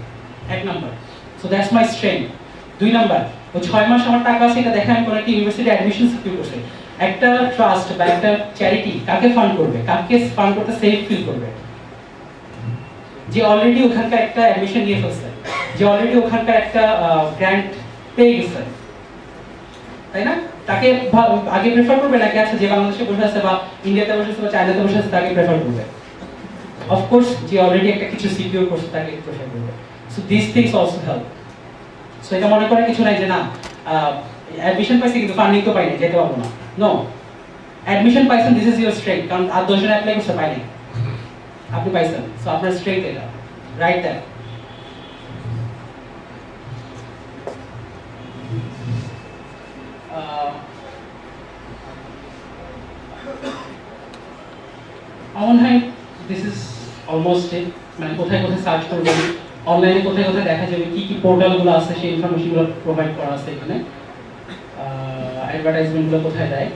Speaker 1: এক number. So that's my strength. 2 number, ওই 6 মাস আমার টাকা আছে, এটা দেখে আমি কোনো একটা ইউনিভার্সিটি অ্যাডমিশন সিকিউর করছি। একটা ট্রাস্ট বা একটা চ্যারিটি কাকে ফান্ড করবে, কাকে ফান্ড করতে সেফ ফিল করবে? যে অলরেডি ওখানকার একটা অ্যাডমিশন নিয়ে ফেলছে, যে অলরেডি ওখানকার একটা গ্র্যান্ট পেয়ে গেছে, তাই না? তাকে আগে প্রেফার করবে নাকি আছে যে বাংলাদেশে বসে আছে বা ইন্ডিয়াতে বসে আছে বা চায়নাতে বসে আছে তাকে প্রেফার করবে? অফকোর্স যে অলরেডি একটা কিছু সিকিউর করছে তাকে প্রেফার করবে। So this things also help. So এটা মনে করার কিছু নাই যে না অ্যাডমিশন পাইছি কিন্তু ফান্ডিং তো পাইনি, যেতে পারবো না। নো, অ্যাডমিশন পাইছেন, দিস ইজ ইউর স্ট্রেংথ, কারণ আর 10 জন অ্যাপ্লাই করতে পাইনি, আপনি পাইছেন। সো আপনার স্ট্রেংথ এটা, রাইট দ্যাট। আমার মনে হয় দিস ইজ অলমোস্ট ইট। মানে কোথায় কোথায় সার্চ করবেন, অনলাইনে কোথায় কোথায় দেখা যাবে কি কি পোর্টালগুলো আছে, সেই ইনফরমেশনগুলো প্রোভাইড করা আছে এখানে। অ্যাডভার্টাইজমেন্টগুলো কোথায় দেয়,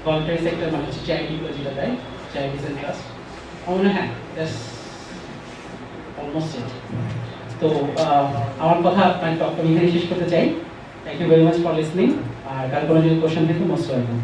Speaker 1: ভলান্টারি সেক্টর মানে হচ্ছে চ্যারিটিগুলো যেটা দেয়, চ্যারিটিস এন্ড ট্রাস্ট। আমার মনে হয় হ্যাঁ দ্যাটস অলমোস্ট ইট। তো আমার কথা মানে আমি এখানে শেষ করতে চাই। Thank you very much for listening. আর কার কোনো যদি কোয়েশ্চেন থাকে মোস্ট ওয়েলকাম।